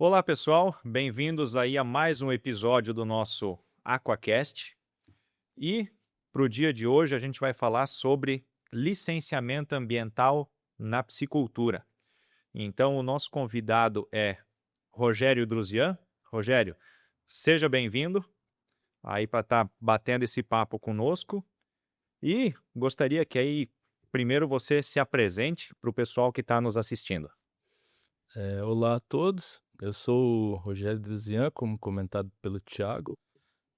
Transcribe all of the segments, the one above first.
Olá, pessoal, bem-vindos aí a mais um episódio do nosso Aquacast. E para o dia de hoje a gente vai falar sobre licenciamento ambiental na piscicultura. Então, o nosso convidado é Rogério Drusian. Rogério, seja bem-vindo aí para estar batendo esse papo conosco. E gostaria que aí primeiro você se apresente para o pessoal que está nos assistindo. Olá a todos, eu sou o Rogério Drusian, como comentado pelo Thiago.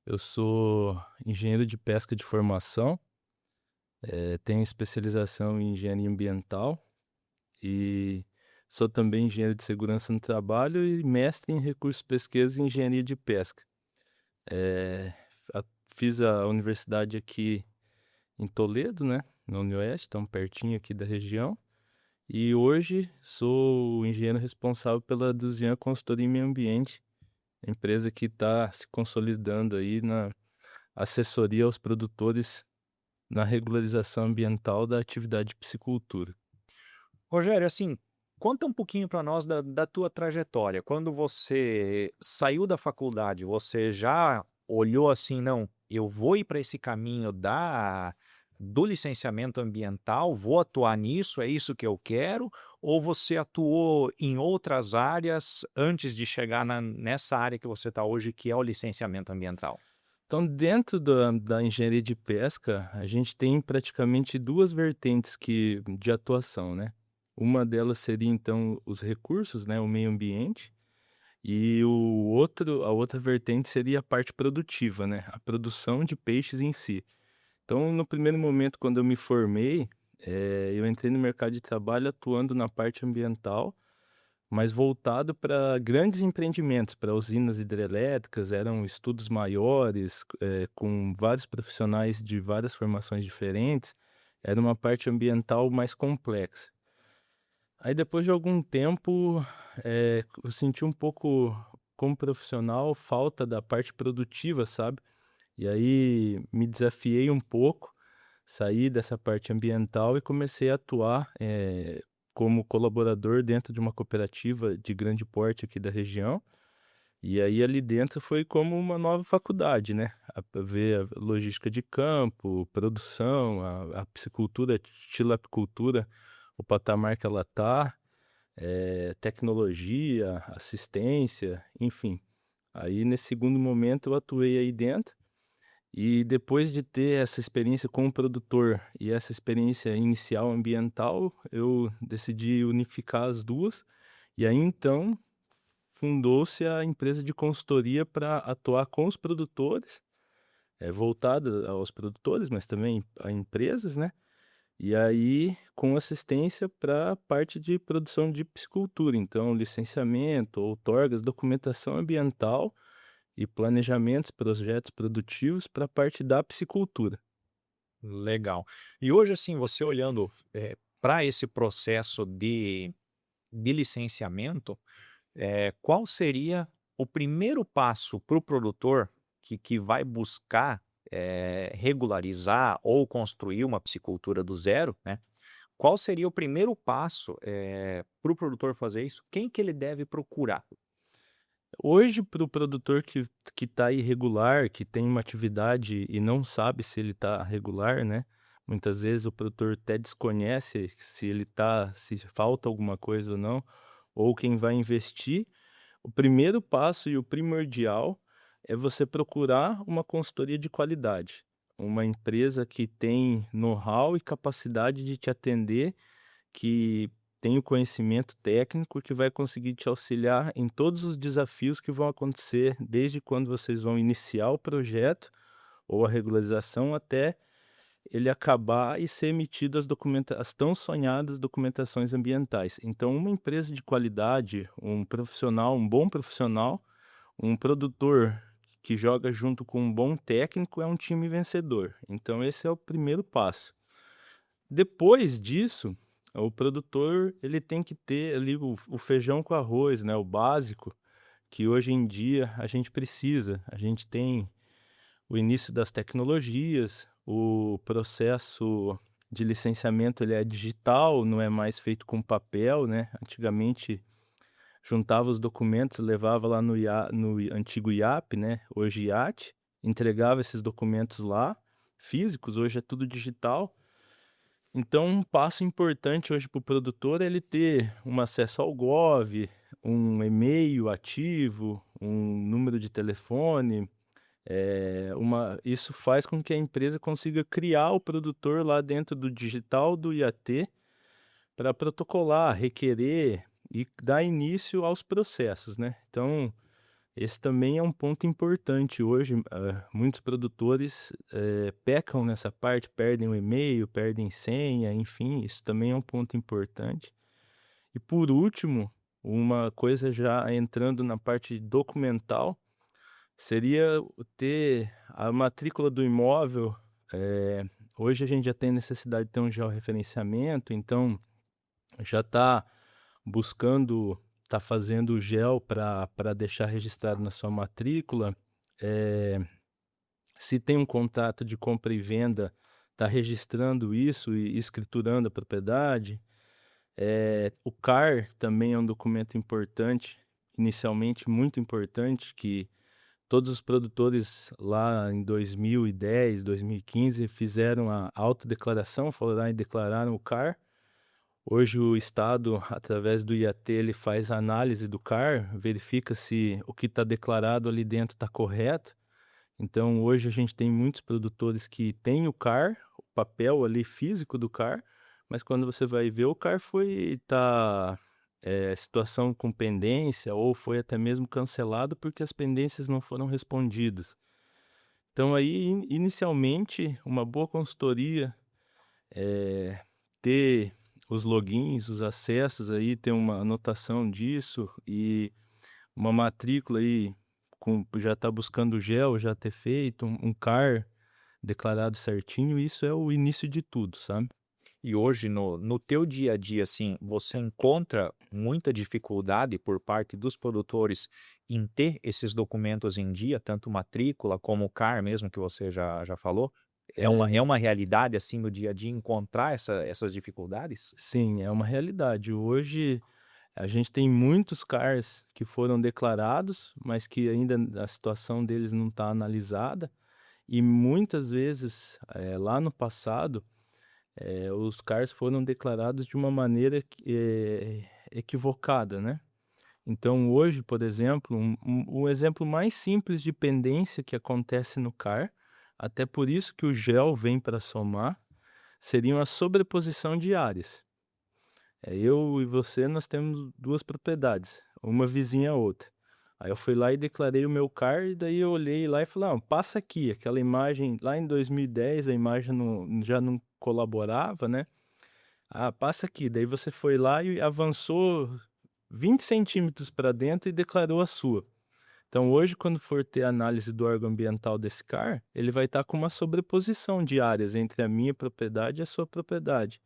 Eu sou engenheiro de pesca de formação, tenho especialização em engenharia ambiental e sou também engenheiro de segurança no trabalho e mestre em recursos pesqueiros e engenharia de pesca. Eh, Fiz a universidade aqui em Toledo, né, na Unioeste, tão pertinho aqui da região. E hoje sou o engenheiro responsável pela Drusian Consultoria em Meio Ambiente, empresa que está se consolidando aí na assessoria aos produtores na regularização ambiental da atividade de piscicultura. Rogério, assim, conta um pouquinho para nós da tua trajetória. Quando você saiu da faculdade, você já olhou assim: "Não, eu vou ir para esse caminho do licenciamento ambiental, vou atuar nisso, é isso que eu quero", ou você atuou em outras áreas antes de chegar nessa área que você está hoje, que é o licenciamento ambiental? Então, dentro da engenharia de pesca, a gente tem praticamente 2 vertentes de atuação, né. Uma delas seria, então, os recursos, né, o meio ambiente, e a outra vertente seria a parte produtiva, né, a produção de peixes em si. Então, no primeiro momento, quando eu me formei, eu entrei no mercado de trabalho atuando na parte ambiental, mas voltado para grandes empreendimentos, para usinas hidrelétricas, eram estudos maiores, com vários profissionais de várias formações diferentes, era uma parte ambiental mais complexa. Aí depois de algum tempo, eu senti um pouco, como profissional, falta da parte produtiva, sabe. E aí me desafiei um pouco, saí dessa parte ambiental e comecei a atuar, como colaborador dentro de uma cooperativa de grande porte aqui da região. E aí ali dentro foi como uma nova faculdade, né, a ver a logística de campo, produção, a piscicultura, tilapicultura, o patamar que ela está, tecnologia, assistência, enfim. Aí nesse segundo momento eu atuei aí dentro e depois de ter essa experiência como produtor e essa experiência inicial ambiental, eu decidi unificar as 2 e aí então fundou-se a empresa de consultoria para atuar com os produtores, voltada aos produtores, mas também a empresas, né, e aí com assistência para a parte de produção de piscicultura, então licenciamento, outorgas, documentação ambiental e planejamentos, projetos produtivos para a parte da piscicultura. Legal. E hoje, assim, você olhando, para esse processo de licenciamento, qual seria o primeiro passo para o produtor que vai buscar, regularizar ou construir uma piscicultura do zero, né? Qual seria o primeiro passo, para o produtor fazer isso? Quem que ele deve procurar? Hoje, para o produtor que está irregular, que tem uma atividade e não sabe se ele está regular, né, muitas vezes o produtor até desconhece se ele está, se falta alguma coisa ou não, ou quem vai investir, o primeiro passo e o primordial é você procurar uma consultoria de qualidade, uma empresa que tem know-how e capacidade de te atender, que tem o conhecimento técnico, que vai conseguir te auxiliar em todos os desafios que vão acontecer, desde quando vocês vão iniciar o projeto ou a regularização até ele acabar e ser emitido as tão sonhadas documentações ambientais. Então, uma empresa de qualidade, um profissional, um bom profissional, um produtor que joga junto com um bom técnico é um time vencedor. Então, esse é o primeiro passo. Depois disso, o produtor ele tem que ter ali o feijão com arroz, né, o básico, que hoje em dia a gente precisa. A gente tem o início das tecnologias, o processo de licenciamento ele é digital, não é mais feito com papel, né. Antigamente juntava os documentos, levava lá no antigo IAP, né, hoje IAT, entregava esses documentos lá, físicos, hoje é tudo digital. Então um passo importante hoje para o produtor é ele ter um acesso ao Gov, um e-mail ativo, um número de telefone, isso faz com que a empresa consiga criar o produtor lá dentro do digital do IAT para protocolar, requerer e dar início aos processos, né. Então, esse também é um ponto importante hoje, muitos produtores, pecam nessa parte, perdem o e-mail, perdem senha, enfim, isso também é um ponto importante. E por último, uma coisa já entrando na parte documental, seria ter a matrícula do imóvel. Hoje a gente já tem necessidade de ter um georreferenciamento, então já está buscando, está fazendo o gel para deixar registrado na sua matrícula. Eh, Se tem um contrato de compra e venda, está registrando isso e escriturando a propriedade. O CAR também é um documento importante, inicialmente muito importante, que todos os produtores lá em 2010, 2015 fizeram a autodeclaração, foram lá e declararam o CAR. Hoje o estado, através do IAT, ele faz a análise do CAR, verifica se o que está declarado ali dentro está correto. Então hoje a gente tem muitos produtores que têm o CAR, o papel ali físico do CAR, mas quando você vai ver o CAR situação com pendência ou foi até mesmo cancelado porque as pendências não foram respondidas. Então aí inicialmente uma boa consultoria, ter os logins, os acessos aí, ter uma anotação disso e uma matrícula aí com já tá buscando o GEL, já ter feito um CAR declarado certinho, isso é o início de tudo, sabe. E hoje no teu dia a dia, assim, você encontra muita dificuldade por parte dos produtores em ter esses documentos em dia, tanto matrícula como o CAR mesmo que você já falou? É É, uma realidade, assim, no dia a dia encontrar essas dificuldades? sim, é uma realidade. Hoje a gente tem muitos CARs que foram declarados, mas que ainda a situação deles não está analisada, e muitas vezes, lá no passado, os CARs foram declarados de uma maneira equivocada, né. Então hoje, por exemplo, o exemplo mais simples de pendência que acontece no CAR, até por isso que o GEL vem para somar, seriam a sobreposição de áreas. Eu e você, nós temos 2 propriedades, uma vizinha à outra. Aí eu fui lá e declarei o meu CAR, e daí eu olhei lá e falei: "Ah, passa aqui", aquela imagem lá em 2010 a imagem já não colaborava, né. "Ah, passa aqui", daí você foi lá e avançou 20 centímetros para dentro e declarou a sua. Então hoje, quando for ter análise do órgão ambiental desse CAR, ele vai estar com uma sobreposição de áreas entre a minha propriedade e a sua propriedade.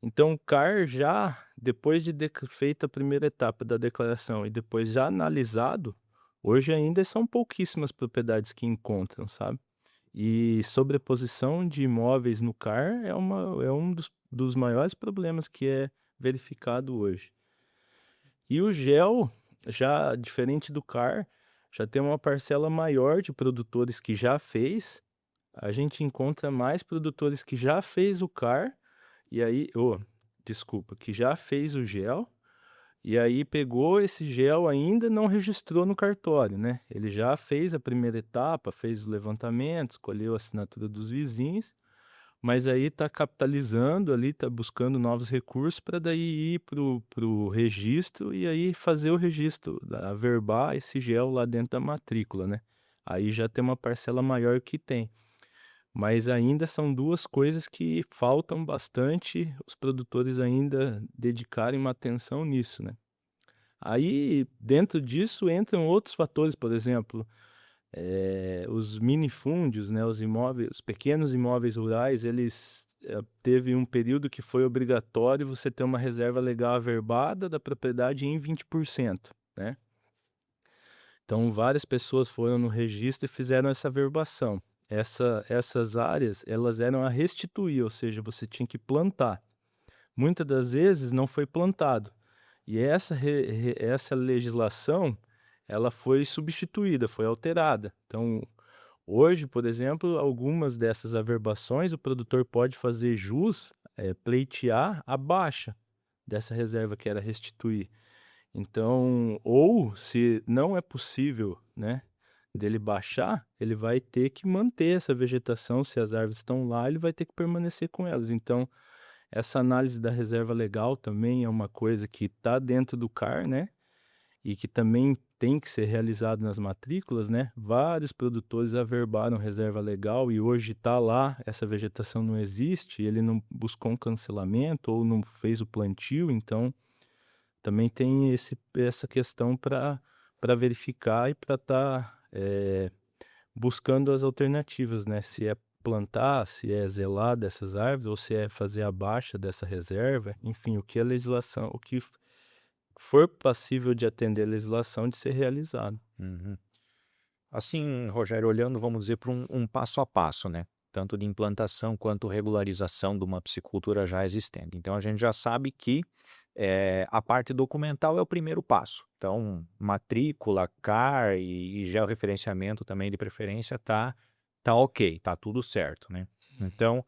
Então o CAR já, depois de feita a primeira etapa da declaração e depois já analisado, hoje ainda são pouquíssimas propriedades que encontram, sabe. E sobreposição de imóveis no CAR é um dos maiores problemas que é verificado hoje. E o GEL, já diferente do CAR, já tem uma parcela maior de produtores que já fez. A gente encontra mais produtores que já fez o CAR, e aí desculpa, que já fez o GEL, e aí pegou esse GEL, ainda não registrou no cartório, né. Ele já fez a primeira etapa, fez o levantamento, escolheu a assinatura dos vizinhos, mas aí está capitalizando ali, está buscando novos recursos para daí ir pro registro e aí fazer o registro, averbar esse GEL lá dentro da matrícula, né. Aí já tem uma parcela maior que tem. Mas ainda são 2 coisas que faltam bastante os produtores ainda dedicarem uma atenção nisso, né. Aí, dentro disso entram outros fatores, por exemplo, os minifúndios, né, os pequenos imóveis rurais, eles, teve um período que foi obrigatório você ter uma reserva legal averbada da propriedade em 20%, né. Então várias pessoas foram no registro e fizeram essa averbação. Essas áreas, elas eram a restituir, ou seja, você tinha que plantar. Muitas das vezes não foi plantado. E essa legislação, ela foi substituída, foi alterada. Então, hoje, por exemplo, algumas dessas averbações, o produtor pode fazer jus, pleitear a baixa dessa reserva que era restituir. Então, ou se não é possível, né, dele baixar, ele vai ter que manter essa vegetação, se as árvores estão lá, ele vai ter que permanecer com elas. Então, essa análise da reserva legal também é uma coisa que está dentro do CAR, né, e que também tem que ser realizado nas matrículas, né. Vários produtores averbaram reserva legal e hoje está lá, essa vegetação não existe, ele não buscou um cancelamento ou não fez o plantio, então também tem essa questão para verificar e para estar, buscando as alternativas, né, se é plantar, se é zelar dessas árvores ou se é fazer a baixa dessa reserva, enfim, o que a legislação o que for passível de atender a legislação de ser realizado. Uhum. Assim, Rogério, olhando, vamos dizer, para um passo a passo, né? Tanto de implantação quanto regularização de uma piscicultura já existente. Então, a gente já sabe que a parte documental é o primeiro passo. Então, matrícula, CAR e georreferenciamento também, de preferência, tá ok, tá tudo certo, né? Então,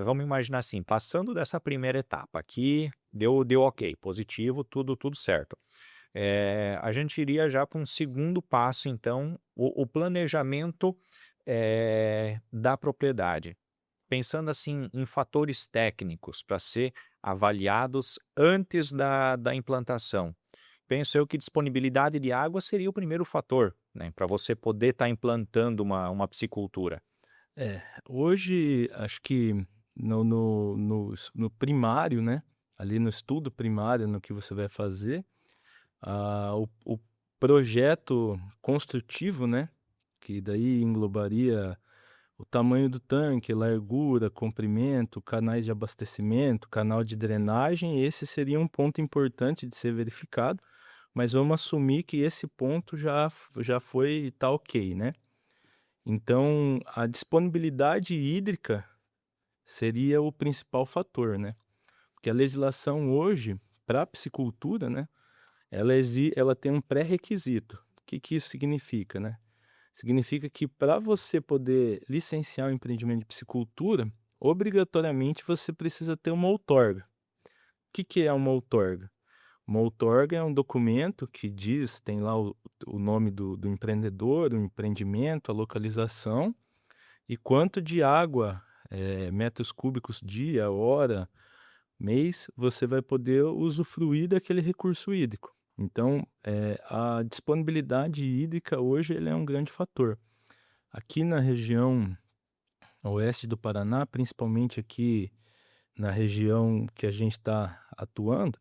vamos imaginar assim, passando dessa primeira etapa aqui, deu ok, positivo, tudo certo. A gente iria já para um segundo passo, então, o planejamento da propriedade. Pensando assim em fatores técnicos para ser avaliados antes da implantação. Penso eu que disponibilidade de água seria o primeiro fator, né, para você poder estar implantando uma piscicultura. É, hoje acho que no primário, né, ali no estudo primário, no que você vai fazer, o projeto construtivo, né, que daí englobaria o tamanho do tanque, largura, comprimento, canais de abastecimento, canal de drenagem, esse seria um ponto importante de ser verificado, mas vamos assumir que esse ponto já foi tá ok, né. Então, a disponibilidade hídrica seria o principal fator, né. Porque a legislação hoje, para a piscicultura, né, ela tem um pré-requisito. O que que isso significa, né? Significa que para você poder licenciar um empreendimento de piscicultura, obrigatoriamente você precisa ter uma outorga. O que que é uma outorga? Uma outorga é um documento que diz, tem lá o nome do empreendedor, o empreendimento, a localização e quanto de água, metros cúbicos dia, hora, mês, você vai poder usufruir daquele recurso hídrico. Então, a disponibilidade hídrica hoje ele é um grande fator. Aqui na região oeste do Paraná, principalmente aqui na região que a gente está atuando,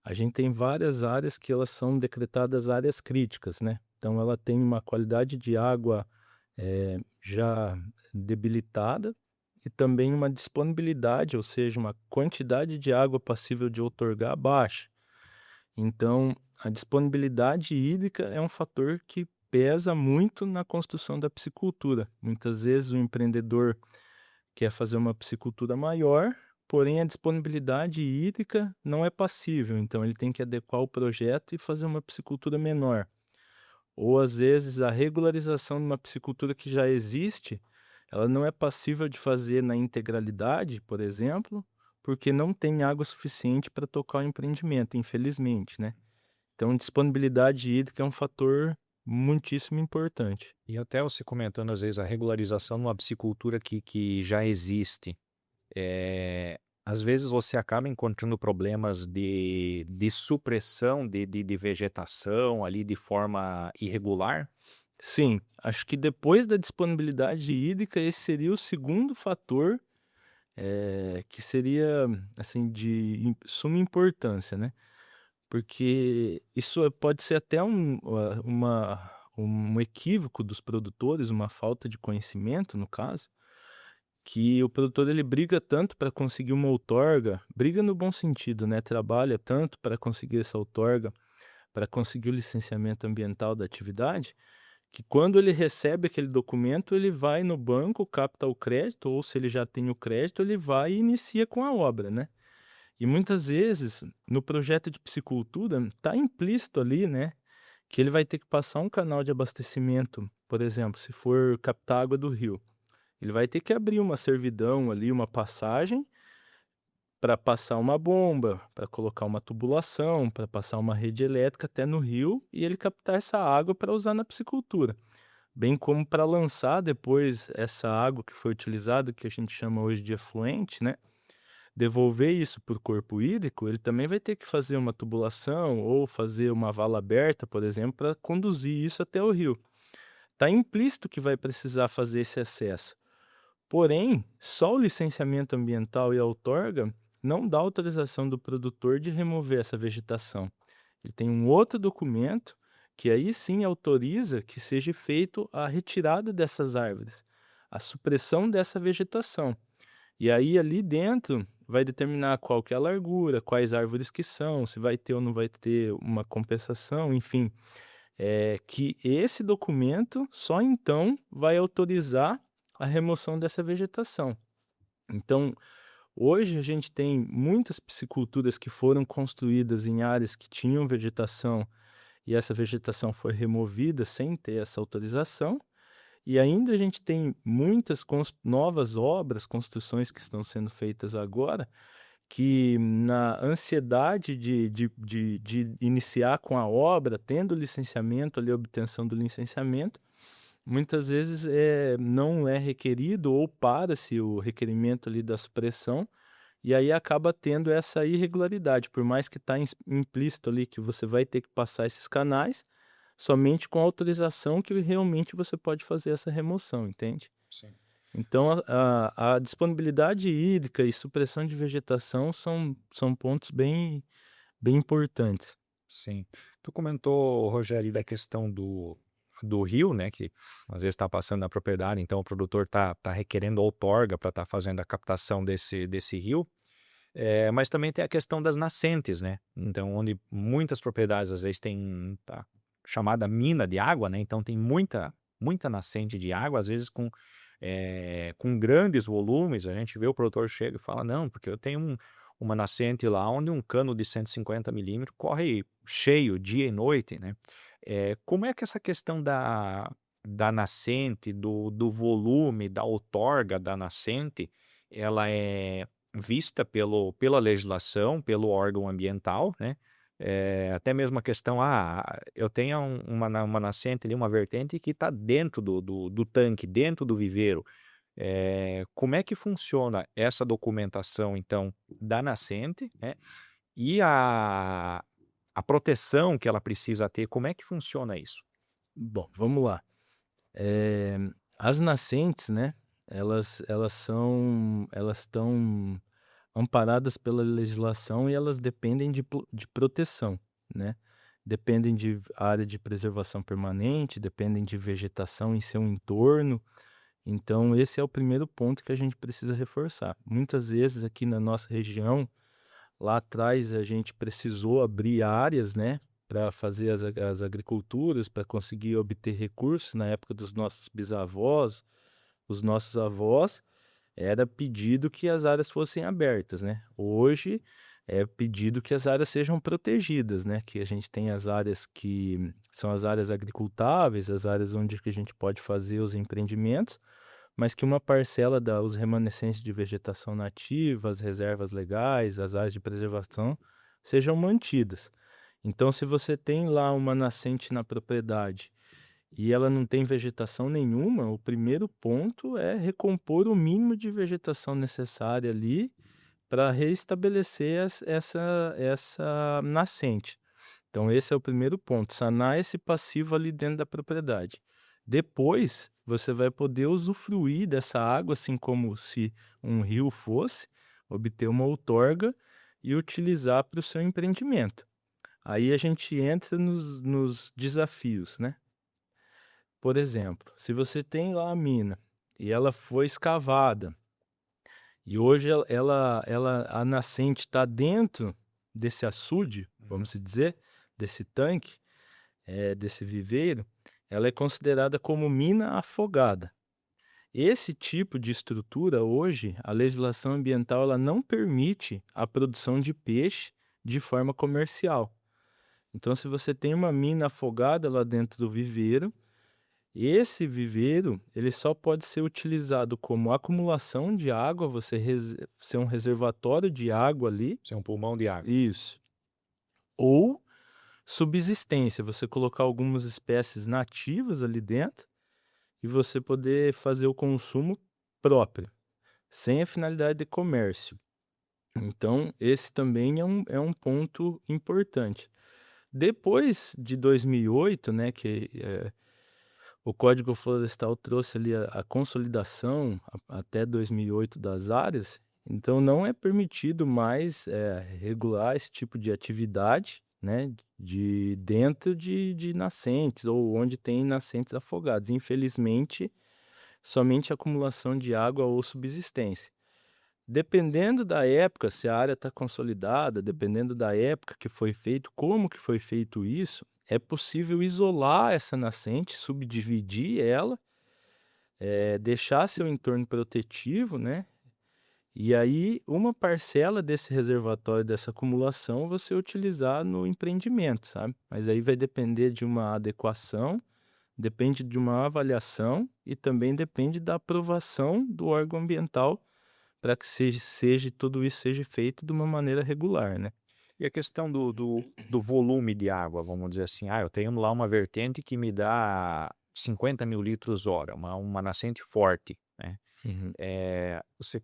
a gente tem várias áreas que elas são decretadas áreas críticas, né? Então ela tem uma qualidade de água já debilitada e também uma disponibilidade, ou seja, uma quantidade de água passível de outorgar baixa. Então, a disponibilidade hídrica é um fator que pesa muito na construção da piscicultura. Muitas vezes o empreendedor quer fazer uma piscicultura maior, porém a disponibilidade hídrica não é passível, então ele tem que adequar o projeto e fazer uma piscicultura menor. Ou às vezes a regularização de uma piscicultura que já existe, ela não é passível de fazer na integralidade, por exemplo, porque não tem água suficiente para tocar o empreendimento, infelizmente, né. Então disponibilidade hídrica é um fator muitíssimo importante. E até você comentando, às vezes, a regularização numa piscicultura que já existe. Às vezes você acaba encontrando problemas de supressão de vegetação ali de forma irregular. Sim, acho que depois da disponibilidade hídrica, esse seria o segundo fator, que seria, assim, de suma importância, né. Porque isso pode ser até um equívoco dos produtores, uma falta de conhecimento, no caso, que o produtor ele briga tanto para conseguir uma outorga, briga no bom sentido, né, trabalha tanto para conseguir essa outorga, para conseguir o licenciamento ambiental da atividade, que quando ele recebe aquele documento, ele vai no banco, capta o crédito, ou se ele já tem o crédito, ele vai e inicia com a obra, né. E muitas vezes, no projeto de piscicultura, está implícito ali, né, que ele vai ter que passar um canal de abastecimento, por exemplo, se for captar água do rio, ele vai ter que abrir uma servidão ali, uma passagem, para passar uma bomba, para colocar uma tubulação, para passar uma rede elétrica até no rio e ele captar essa água para usar na piscicultura. Bem como para lançar depois essa água que foi utilizada, que a gente chama hoje de efluente, né, devolver isso para o corpo hídrico, ele também vai ter que fazer uma tubulação ou fazer uma vala aberta, por exemplo, para conduzir isso até o rio. Está implícito que vai precisar fazer esse acesso. Porém, só o licenciamento ambiental e a outorga não dá autorização do produtor de remover essa vegetação. Ele tem um outro documento que aí sim autoriza que seja feito a retirada dessas árvores, a supressão dessa vegetação. E aí ali dentro vai determinar qual que é a largura, quais árvores que são, se vai ter ou não vai ter uma compensação, enfim. É que esse documento só então vai autorizar a remoção dessa vegetação. Então, hoje a gente tem muitas pisciculturas que foram construídas em áreas que tinham vegetação e essa vegetação foi removida sem ter essa autorização. E ainda a gente tem muitas novas obras, construções que estão sendo feitas agora, que na ansiedade de iniciar com a obra, tendo o licenciamento ali, a obtenção do licenciamento, muitas vezes não é requerido ou para-se o requerimento ali da supressão, e aí acaba tendo essa irregularidade, por mais que está implícito ali que você vai ter que passar esses canais, somente com autorização que realmente você pode fazer essa remoção, entende? Sim. Então a disponibilidade hídrica e supressão de vegetação são pontos bem importantes. Sim. Tu comentou, Rogério, da questão do rio, né, que às vezes está passando na propriedade, então o produtor tá requerendo outorga para estar fazendo a captação desse rio, mas também tem a questão das nascentes, né, então onde muitas propriedades às vezes tem chamada mina de água, né, então tem muita nascente de água, às vezes com grandes volumes, a gente vê o produtor chega e fala, não, porque eu tenho uma nascente lá onde um cano de 150 milímetros corre cheio dia e noite, né? Como é que essa questão da nascente, do volume, da outorga da nascente, ela é vista pela legislação, pelo órgão ambiental, né? Até mesmo a questão, eu tenho uma nascente ali, uma vertente que está dentro do tanque, dentro do viveiro. Como é que funciona essa documentação, então, da nascente, né? E a proteção que ela precisa ter, como é que funciona isso? Bom, vamos lá. Eh, as nascentes, né, elas estão amparadas pela legislação e elas dependem de proteção, né. Dependem de área de preservação permanente, dependem de vegetação em seu entorno. Então esse é o primeiro ponto que a gente precisa reforçar. Muitas vezes aqui na nossa região, lá atrás a gente precisou abrir áreas, né, para fazer as agriculturas, para conseguir obter recursos. Na época dos nossos bisavós, os nossos avós, era pedido que as áreas fossem abertas, né. Hoje é pedido que as áreas sejam protegidas, né, que a gente tem as áreas que são as áreas agricultáveis, as áreas onde que a gente pode fazer os empreendimentos, mas que uma parcela da os remanescentes de vegetação nativa, as reservas legais, as áreas de preservação, sejam mantidas. Então, se você tem lá uma nascente na propriedade e ela não tem vegetação nenhuma, o primeiro ponto é recompor o mínimo de vegetação necessária ali para reestabelecer essa nascente. Então esse é o primeiro ponto, sanar esse passivo ali dentro da propriedade. Depois, você vai poder usufruir dessa água, assim como se um rio fosse, obter uma outorga e utilizar para o seu empreendimento. Aí a gente entra nos desafios, né. Por exemplo, se você tem lá a mina e ela foi escavada e hoje a nascente está dentro desse açude, Uhum. vamos se dizer, desse tanque, desse viveiro, ela é considerada como mina afogada. Esse tipo de estrutura hoje, a legislação ambiental ela não permite a produção de peixe de forma comercial. Então, se você tem uma mina afogada lá dentro do viveiro, esse viveiro ele só pode ser utilizado como acumulação de água, você ser um reservatório de água ali, Ser um pulmão de água. isso, ou subsistência, você colocar algumas espécies nativas ali dentro e você poder fazer o consumo próprio, sem a finalidade de comércio. Então, esse também é um ponto importante. Depois de 2008, né, que o Código Florestal trouxe ali a consolidação até 2008 das áreas, então não é permitido mais regular esse tipo de atividade, né, de dentro de nascentes ou onde tem nascentes afogadas. Infelizmente, somente acumulação de água ou subsistência. Dependendo da época, se a área está consolidada, dependendo da época que foi feito, como que foi feito isso, é possível isolar essa nascente, subdividir ela, deixar seu entorno protetivo, né? E aí, uma parcela desse reservatório, dessa acumulação, você utilizar no empreendimento, sabe? Mas aí vai depender de uma adequação, depende de uma avaliação e também depende da aprovação do órgão ambiental para que tudo isso seja feito de uma maneira regular, né. E a questão do volume de água, vamos dizer assim, eu tenho lá uma vertente que me dá 50.000 litros hora, uma nascente forte, né. Uhum. Você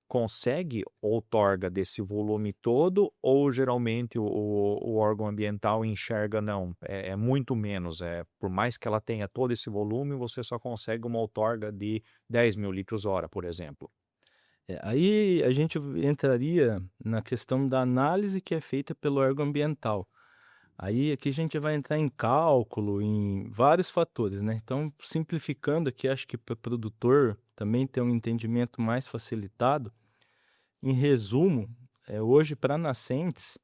consegue outorga desse volume todo ou geralmente o órgão ambiental enxerga não, é muito menos, por mais que ela tenha todo esse volume, você só consegue uma outorga de 10.000 litros hora, por exemplo? Aí a gente entraria na questão da análise que é feita pelo órgão ambiental. Aí aqui a gente vai entrar em cálculo, em vários fatores, né. Então, simplificando aqui, acho que para o produtor também ter um entendimento mais facilitado, em resumo, hoje para nascentes,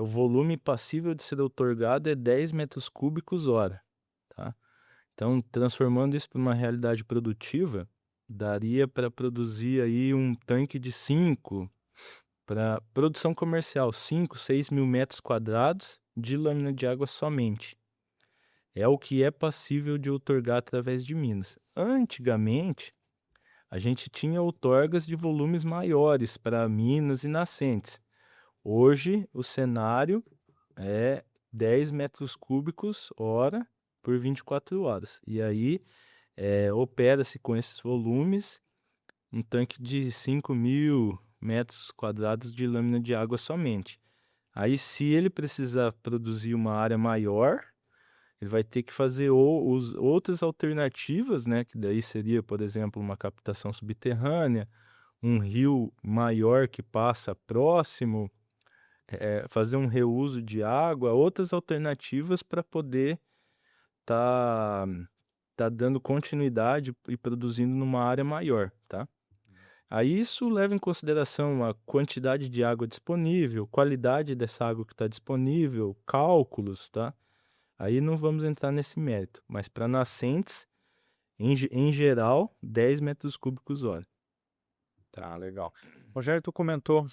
o volume passível de ser outorgado é 10 metros cúbicos hora, tá. Então, transformando isso para uma realidade produtiva, daria para produzir aí um tanque de 5 para produção comercial, 5, 6 mil metros quadrados de lâmina de água somente. É o que é passível de outorgar através de minas. Antigamente, a gente tinha outorgas de volumes maiores para minas e nascentes. Hoje, o cenário é 10 metros cúbicos hora por 24 horas. E aí, opera-se com esses volumes um tanque de 5 mil metros quadrados de lâmina de água somente. Aí, se ele precisar produzir uma área maior, ele vai ter que fazer outras alternativas, né? Que daí seria, por exemplo, uma captação subterrânea, um rio maior que passa próximo, fazer um reuso de água, outras alternativas para poder tá tá dando continuidade e produzindo numa área maior, tá. Aí isso leva em consideração a quantidade de água disponível, qualidade dessa água que está disponível, cálculos, tá. Aí não vamos entrar nesse mérito, mas para nascentes, em geral, 10 metros cúbicos hora. Tá, legal. Rogério, tu comentou,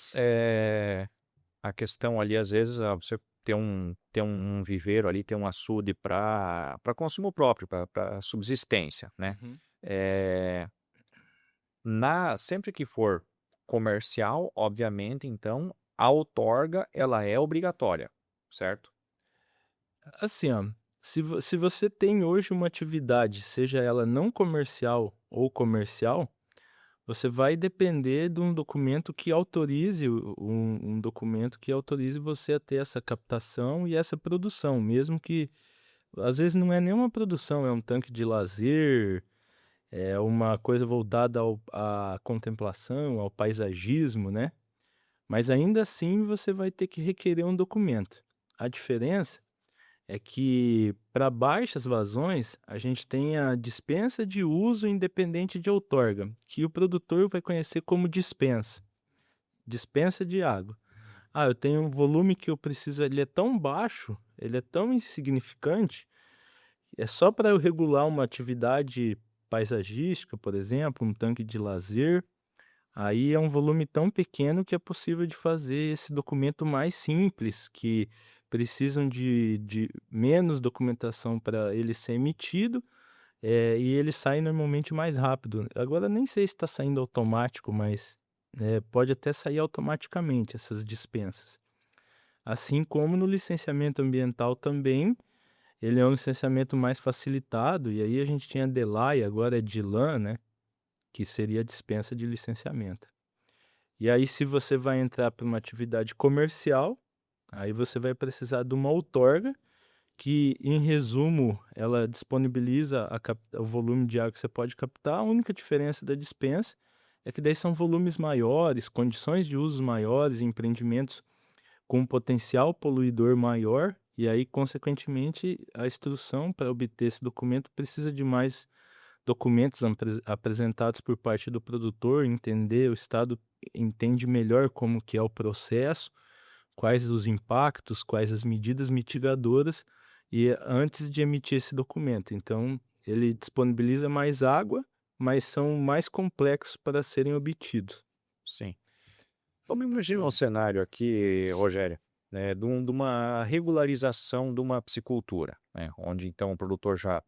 a questão ali, às vezes, você ter um viveiro ali, ter um açude para consumo próprio, para subsistência, né. Uhum. Eh, sempre que for comercial, obviamente, então, a outorga ela é obrigatória, certo? Assim, ó, se você tem hoje uma atividade, seja ela não comercial ou comercial, você vai depender de um documento que autorize um documento que autorize você a ter essa captação e essa produção, mesmo que às vezes não é nenhuma produção, é um tanque de lazer, é uma coisa voltada à contemplação, ao paisagismo, né? Mas ainda assim você vai ter que requerer um documento. A diferença é que para baixas vazões, a gente tem a dispensa de uso independente de outorga, que o produtor vai conhecer como dispensa, dispensa de água. Eu tenho um volume que eu preciso, ele é tão baixo, ele é tão insignificante, é só para eu regular uma atividade paisagística, por exemplo, um tanque de lazer, aí é um volume tão pequeno que é possível de fazer esse documento mais simples, que precisam de menos documentação para ele ser emitido, e ele sai normalmente mais rápido. Agora nem sei se está saindo automático, mas, pode até sair automaticamente essas dispensas. Assim como no licenciamento ambiental também, ele é um licenciamento mais facilitado, e aí a gente tinha DELAI, agora é DILAN, né, que seria a dispensa de licenciamento. E aí se você vai entrar para uma atividade comercial, aí você vai precisar de uma outorga, que em resumo ela disponibiliza o volume de água que você pode captar. A única diferença da dispensa é que daí são volumes maiores, condições de uso maiores, empreendimentos com um potencial poluidor maior, e aí consequentemente a instrução para obter esse documento precisa de mais documentos apresentados por parte do produtor, entender, o Estado entende melhor como que é o processo, quais os impactos, quais as medidas mitigadoras, e antes de emitir esse documento. Então, ele disponibiliza mais água, mas são mais complexos para serem obtidos. Sim. Vamos imaginar um cenário aqui, Rogério, né, de uma regularização de uma piscicultura, né, onde então o produtor já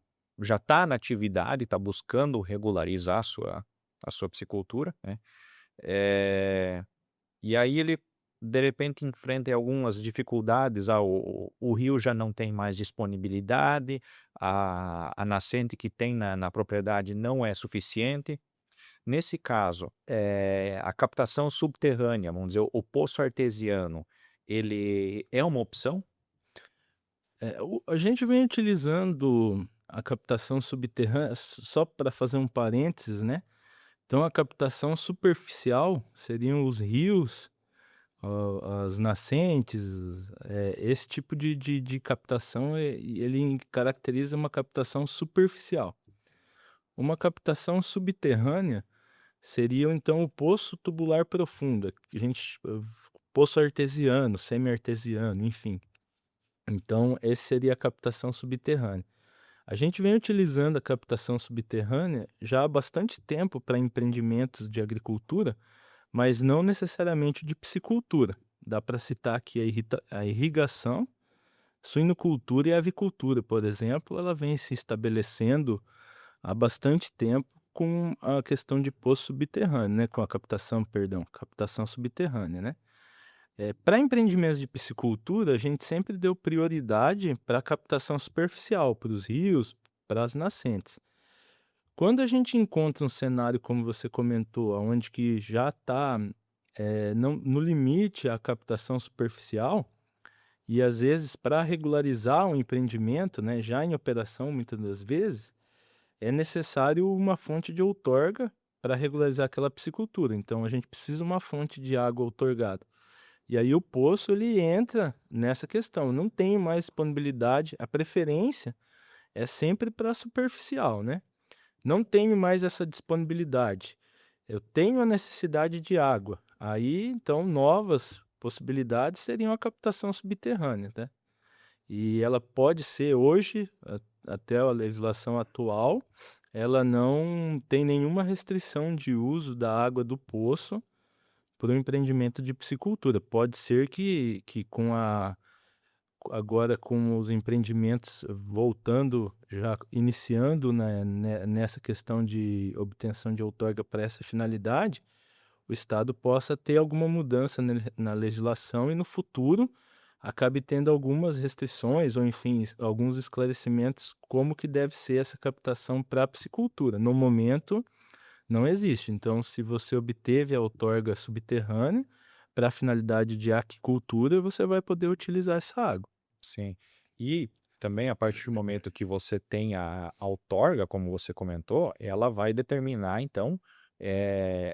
está na atividade, está buscando regularizar a sua piscicultura, né, e aí ele de repente enfrenta algumas dificuldades, o rio já não tem mais disponibilidade, a nascente que tem na propriedade não é suficiente. Nesse caso, a captação subterrânea, vamos dizer, o poço artesiano, ele é uma opção? A gente vem utilizando a captação subterrânea, só para fazer um parênteses, né? Então, a captação superficial seriam os rios, as nascentes, esse tipo de captação, ele caracteriza uma captação superficial. Uma captação subterrânea seria então o poço tubular profundo, que a gente, poço artesiano, semi-artesiano, enfim. Então, esse seria a captação subterrânea. A gente vem utilizando a captação subterrânea já há bastante tempo para empreendimentos de agricultura, mas não necessariamente de piscicultura. Dá para citar aqui a irrigação, suinocultura e avicultura, por exemplo, ela vem se estabelecendo há bastante tempo com a questão de poço subterrâneo, né, com a captação, perdão, captação subterrânea, né. Para empreendimentos de piscicultura, a gente sempre deu prioridade para a captação superficial, para os rios, para as nascentes. Quando a gente encontra um cenário como você comentou, onde que já está no limite a captação superficial, e às vezes para regularizar um empreendimento, né, já em operação muitas das vezes, é necessário uma fonte de outorga para regularizar aquela piscicultura. Então a gente precisa de uma fonte de água outorgada. E aí o poço ele entra nessa questão, não tem mais disponibilidade, a preferência é sempre para superficial, né. Não tenho mais essa disponibilidade, eu tenho a necessidade de água, aí então novas possibilidades seriam a captação subterrânea, né. E ela pode ser hoje, até a legislação atual, ela não tem nenhuma restrição de uso da água do poço para o empreendimento de piscicultura. Pode ser que com a agora com os empreendimentos voltando, já iniciando, né, nessa questão de obtenção de outorga para essa finalidade, o Estado possa ter alguma mudança na legislação e no futuro acabe tendo algumas restrições ou enfim, alguns esclarecimentos como que deve ser essa captação para a piscicultura. No momento, não existe. Então, se você obteve a outorga subterrânea para a finalidade de aquicultura, você vai poder utilizar essa água. Sim. E também a partir do momento que você tem a outorga, como você comentou, ela vai determinar então,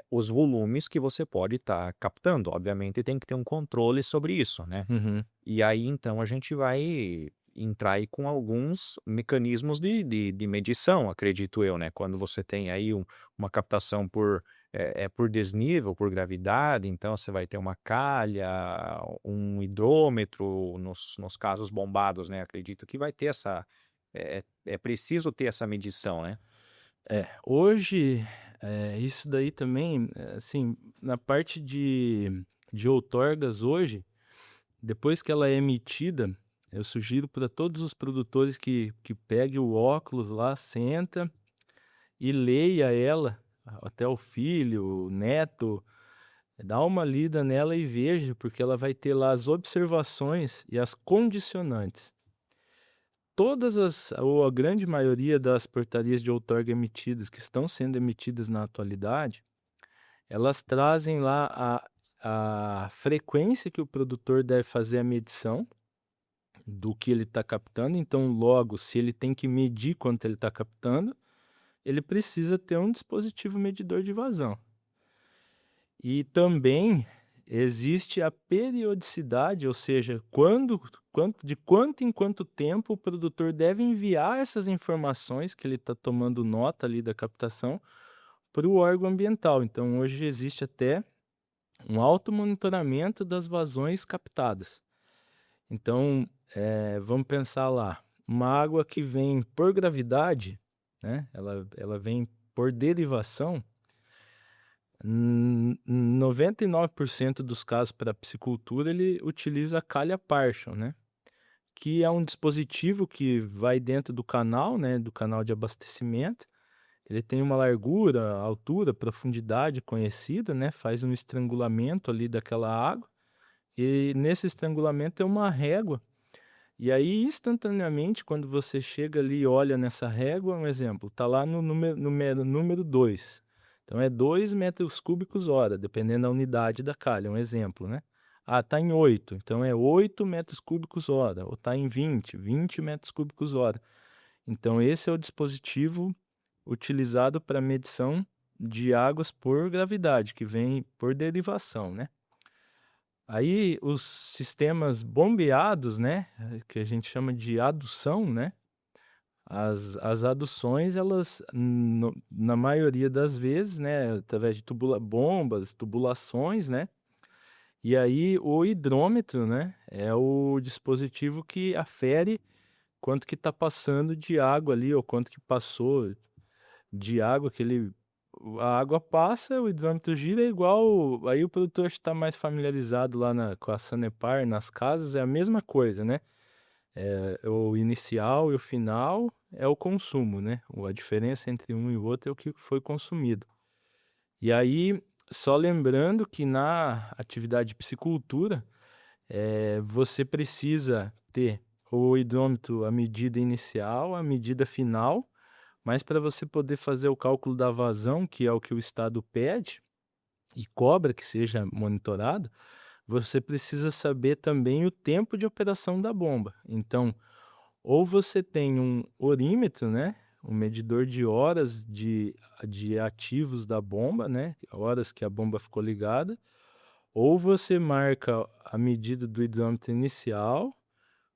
os volumes que você pode estar captando. Obviamente tem que ter um controle sobre isso, né. Uhum. E aí então a gente vai entrar aí com alguns mecanismos de medição, acredito eu, né. Quando você tem aí uma captação por desnível, por gravidade, então você vai ter uma calha, um hidrômetro nos casos bombados, né, acredito que vai ter essa é preciso ter essa medição, né. Hoje, isso daí também, assim, na parte de outorgas hoje, depois que ela é emitida, eu sugiro para todos os produtores que pegue o óculos lá, senta e leia ela, até o filho, o neto, dá uma lida nela e veja, porque ela vai ter lá as observações e as condicionantes. Todas as ou a grande maioria das portarias de outorga emitidas, que estão sendo emitidas na atualidade, elas trazem lá a frequência que o produtor deve fazer a medição do que ele está captando. Então, logo, se ele tem que medir quanto ele está captando, ele precisa ter um dispositivo medidor de vazão. E também existe a periodicidade, ou seja, de quanto em quanto tempo o produtor deve enviar essas informações que ele está tomando nota ali da captação para o órgão ambiental. Então, hoje existe até um automonitoramento das vazões captadas. Então, vamos pensar lá, uma água que vem por gravidade, né, ela vem por derivação. 99% dos casos para piscicultura, ele utiliza a calha partial, né, que é um dispositivo que vai dentro do canal, né, do canal de abastecimento. Ele tem uma largura, altura, profundidade conhecida, né, faz um estrangulamento ali daquela água, e nesse estrangulamento tem uma régua, e aí instantaneamente quando você chega ali e olha nessa régua, um exemplo, tá lá no número 2, então é 2 metros cúbicos hora, dependendo da unidade da calha, um exemplo, né. Ah, tá em 8, então é 8 metros cúbicos hora, ou tá em 20 metros cúbicos hora. Então esse é o dispositivo utilizado para medição de águas por gravidade, que vem por derivação, né. Aí os sistemas bombeados, né, que a gente chama de adução, né, as aduções elas na maioria das vezes, né, através de bombas, tubulações, né, e aí o hidrômetro, né, é o dispositivo que afere quanto que está passando de água ali, ou quanto que passou de água que ele a água passa, o hidrômetro gira, é igual aí o produtor está mais familiarizado lá com a Sanepar nas casas, é a mesma coisa, né. O inicial e o final é o consumo, né, a diferença entre um e o outro é o que foi consumido. E aí, só lembrando que na atividade de piscicultura, você precisa ter o hidrômetro, a medida inicial, a medida final, mas para você poder fazer o cálculo da vazão, que é o que o estado pede e cobra que seja monitorado, você precisa saber também o tempo de operação da bomba. Então, ou você tem um orímetro, né, um medidor de horas de ativos da bomba, né, horas que a bomba ficou ligada, ou você marca a medida do hidrômetro inicial,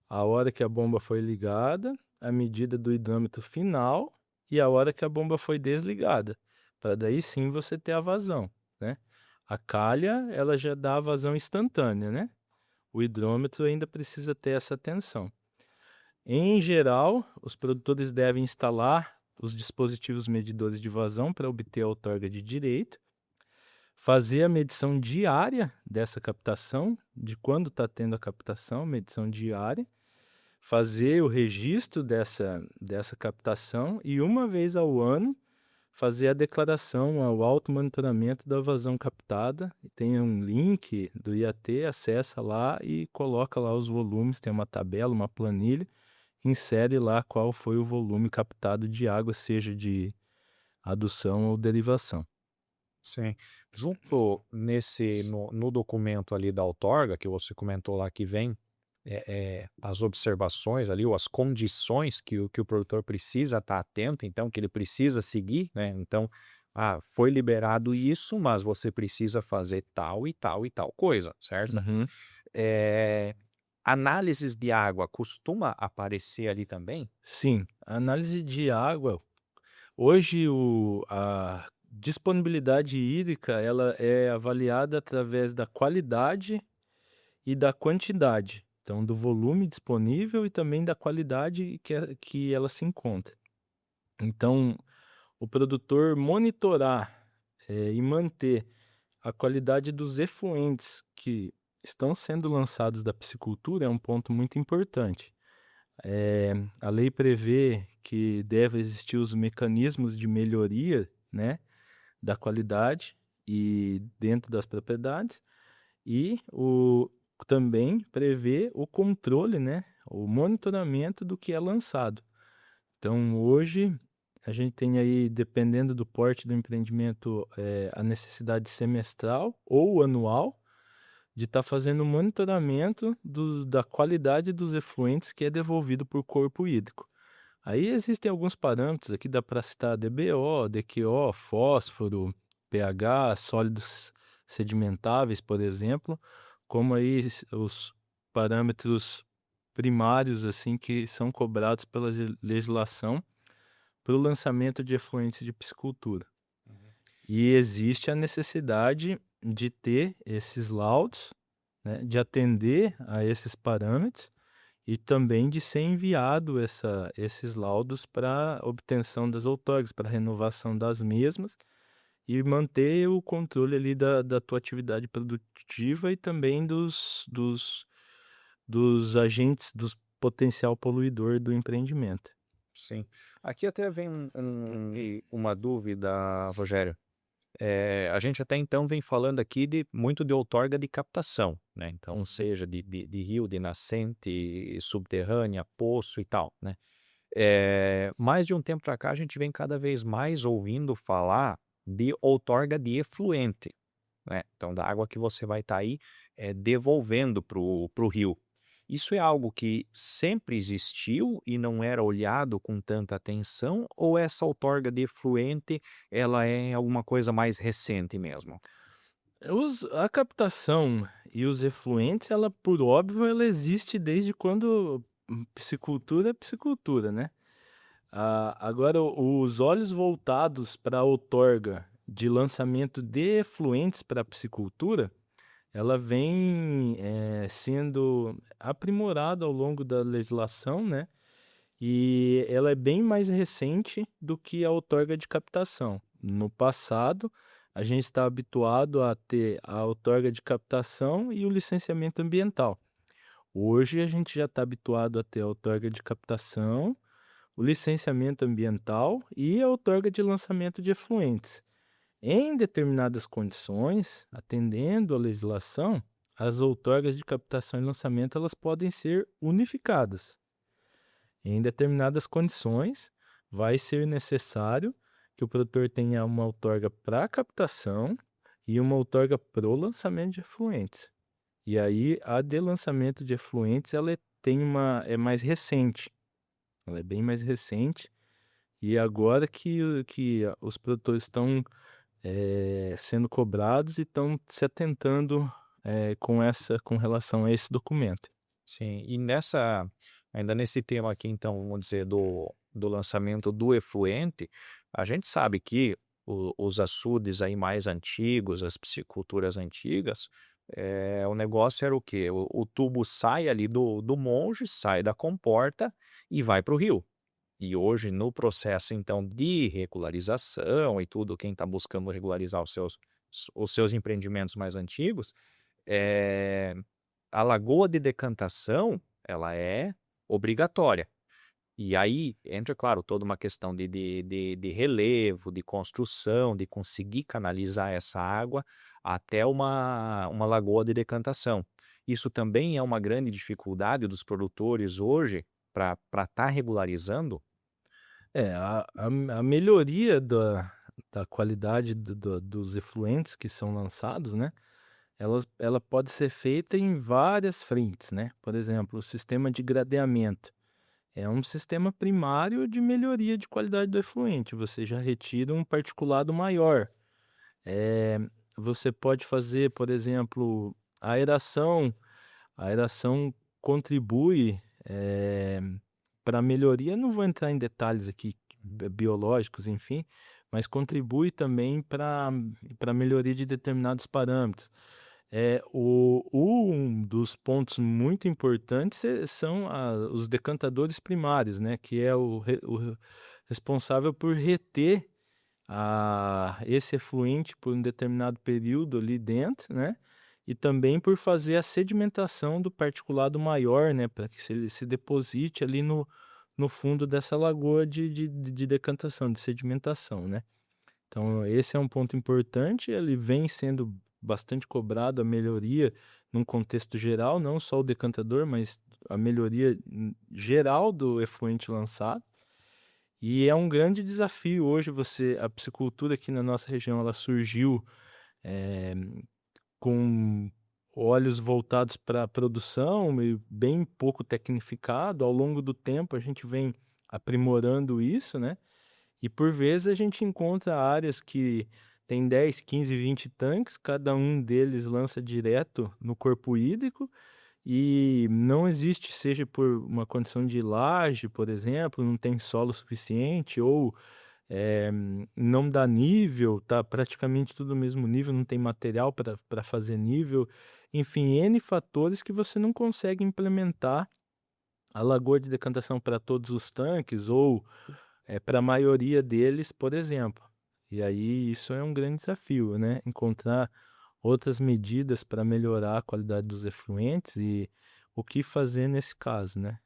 a hora que a bomba foi ligada, a medida do hidrômetro final e a hora que a bomba foi desligada, para daí sim você ter a vazão, né. A calha, ela já dá a vazão instantânea, né. O hidrômetro ainda precisa ter essa atenção. Em geral, os produtores devem instalar os dispositivos medidores de vazão para obter a outorga de direito, fazer a medição diária dessa captação, de quando está tendo a captação, medição diária, fazer o registro dessa captação e uma vez ao ano fazer a declaração ao automonitoramento da vazão captada. E tem um link do IAT, acessa lá e coloca lá os volumes, tem uma tabela, uma planilha, insere lá qual foi o volume captado de água, seja de adução ou derivação. Sim. Junto no documento ali da outorga, que você comentou lá que vem, as observações ali, ou as condições que o produtor precisa estar atento, então, que ele precisa seguir, né, então, foi liberado isso, mas você precisa fazer tal e tal e tal coisa, certo? Uhum. Eh, Análises de água costuma aparecer ali também? Sim, a análise de água, hoje a disponibilidade hídrica ela é avaliada através da qualidade e da quantidade, então do volume disponível e também da qualidade que ela se encontra. Então, o produtor monitorar, e manter a qualidade dos efluentes que estão sendo lançados da piscicultura é um ponto muito importante. A lei prevê que deve existir os mecanismos de melhoria, né, da qualidade e dentro das propriedades, e também prevê o controle, né, o monitoramento do que é lançado. Então hoje, a gente tem aí, dependendo do porte do empreendimento, a necessidade semestral ou anual de estar fazendo o monitoramento da qualidade dos efluentes que é devolvido por corpo hídrico. Aí existem alguns parâmetros, aqui dá para citar DBO, DQO, fósforo, pH, sólidos sedimentáveis, por exemplo, como aí os parâmetros primários assim que são cobrados pela legislação para o lançamento de efluentes de piscicultura. Uhum. E existe a necessidade de ter esses laudos, né, de atender a esses parâmetros e também de ser enviado esses laudos para obtenção das outorgas, para renovação das mesmas e manter o controle ali da tua atividade produtiva e também dos agentes, dos potencial poluidor do empreendimento. Sim. Aqui até vem uma dúvida, Rogério. A gente até então vem falando aqui muito de outorga de captação, né? Então, Uhum. seja de rio, de nascente, subterrânea, poço e tal, né? Mais de um tempo para cá, a gente vem cada vez mais ouvindo falar de outorga de efluente, né? Então, da água que você vai estar aí devolvendo para o rio. Isso é algo que sempre existiu e não era olhado com tanta atenção, ou essa outorga de efluente, ela é alguma coisa mais recente mesmo? A captação e os efluentes, ela, por óbvio, ela existe desde quando piscicultura é piscicultura, né? Agora, os olhos voltados para a outorga de lançamento de efluentes para a piscicultura, ela vem sendo aprimorada ao longo da legislação, né? E ela é bem mais recente do que a outorga de captação. No passado, a gente está habituado a ter a outorga de captação e o licenciamento ambiental. Hoje, a gente já está habituado a ter a outorga de captação, o licenciamento ambiental e a outorga de lançamento de efluentes. Em determinadas condições, atendendo à legislação, as outorgas de captação e lançamento elas podem ser unificadas. Em determinadas condições, vai ser necessário que o produtor tenha uma outorga para captação e uma outorga para o lançamento de efluentes. E aí, a de lançamento de efluentes, é mais recente, ela é bem mais recente, e agora que os produtores estão sendo cobrados e estão se atentando com relação a esse documento. Sim, e ainda nesse tema aqui, então, vamos dizer, do lançamento do efluente, a gente sabe que os açudes aí mais antigos, as pisciculturas antigas, o negócio era o quê? O tubo sai ali do monge, sai da comporta e vai para o rio. E hoje, no processo, então, de regularização e tudo, quem está buscando regularizar os seus empreendimentos mais antigos, eh, a lagoa de decantação, ela é obrigatória. E aí entra, claro, toda uma questão de relevo, de construção, de conseguir canalizar essa água até uma lagoa de decantação. Isso também é uma grande dificuldade dos produtores hoje para estar regularizando. A melhoria da qualidade dos efluentes que são lançados, né, ela pode ser feita em várias frentes, né. Por exemplo, o sistema de gradeamento é um sistema primário de melhoria de qualidade do efluente, você já retira um particulado maior. Eh, Você pode fazer, por exemplo, a aeração contribui, pra melhoria, não vou entrar em detalhes aqui biológicos, enfim, mas contribui também para melhoria de determinados parâmetros. Um dos pontos muito importantes são os decantadores primários, né, que é o responsável por reter esse efluente por um determinado período ali dentro, né, e também por fazer a sedimentação do particulado maior, né, para que ele se deposite ali no fundo dessa lagoa de decantação, de sedimentação, né. Então esse é um ponto importante, ele vem sendo bastante cobrado, a melhoria num contexto geral, não só o decantador, mas a melhoria geral do efluente lançado. E é um grande desafio hoje a piscicultura aqui na nossa região ela surgiu, eh, com olhos voltados para a produção e bem pouco tecnificado. Ao longo do tempo a gente vem aprimorando isso, né, e por vezes a gente encontra áreas que tem 10, 15, 20 tanques, cada um deles lança direto no corpo hídrico, e não existe, seja por uma condição de laje, por exemplo, não tem solo suficiente ou, não dá nível, tá praticamente tudo no mesmo nível, não tem material para fazer nível, enfim, N fatores que você não consegue implementar a lagoa de decantação para todos os tanques ou, para a maioria deles, por exemplo. E aí isso é um grande desafio, né, encontrar outras medidas para melhorar a qualidade dos efluentes e o que fazer nesse caso, né.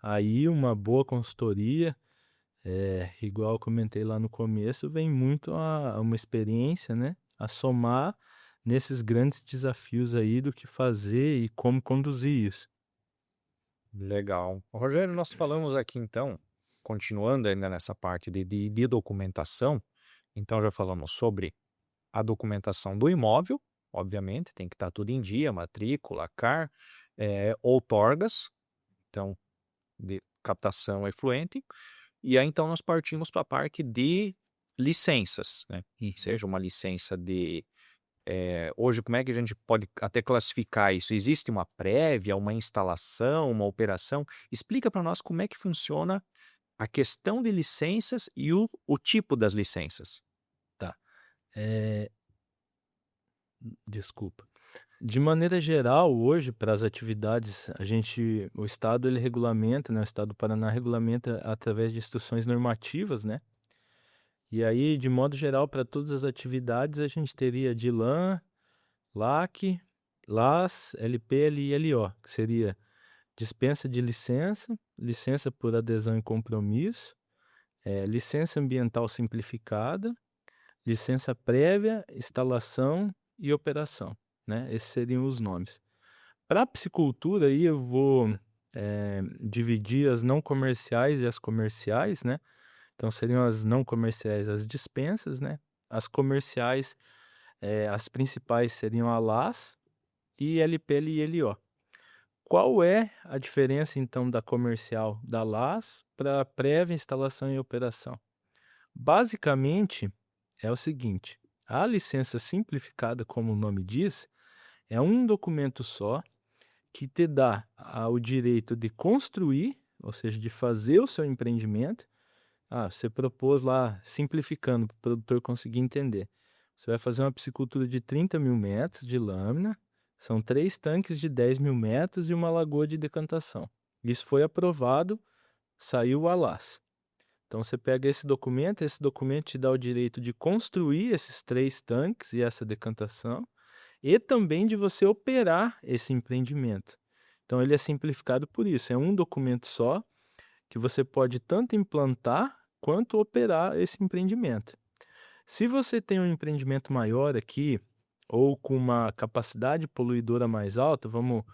Aí uma boa consultoria, igual eu comentei lá no começo, vem muito a uma experiência, né, a somar nesses grandes desafios aí do que fazer e como conduzir isso. Legal. Rogério, nós falamos aqui então, continuando ainda nessa parte de documentação, então já falamos sobre a documentação do imóvel, obviamente, tem que estar tudo em dia, matrícula, CAR, outorgas, então, de captação efluente, e aí então nós partimos para a parte de licenças, né? Uhum. Seja uma licença hoje como é que a gente pode até classificar isso? Existe uma prévia, uma instalação, uma operação? Explica para nós como é que funciona a questão de licenças e o tipo das licenças. Tá. Eh, Desculpa. De maneira geral, hoje, para as atividades, o Estado ele regulamenta, né, o Estado do Paraná regulamenta através de instruções normativas, né. E aí, de modo geral, para todas as atividades, a gente teria DILAN, LAC, LAS, LP, LI, LO, que seria dispensa de licença, licença por adesão e compromisso, licença ambiental simplificada, licença prévia, instalação e operação, né, esses seriam os nomes. Para a piscicultura aí eu vou, dividir as não comerciais e as comerciais, né, então seriam as não comerciais as dispensas, né, as comerciais, as principais seriam a LAS e LPL e LO. Qual é a diferença então da comercial da LAS para prévia, instalação e operação? Basicamente é o seguinte, a licença simplificada, como o nome diz, é um documento só que te dá o direito de construir, ou seja, de fazer o seu empreendimento. Você propôs lá, simplificando para o produtor conseguir entender. Você vai fazer uma piscicultura de 30.000 metros de lâmina, são 3 tanques de 10.000 metros e uma lagoa de decantação. Isso foi aprovado, saiu o ALAS. Então você pega esse documento te dá o direito de construir esses 3 tanques e essa decantação, e também de você operar esse empreendimento. Então ele é simplificado por isso, é um documento só, que você pode tanto implantar quanto operar esse empreendimento. Se você tem um empreendimento maior aqui, ou com uma capacidade poluidora mais alta, vamos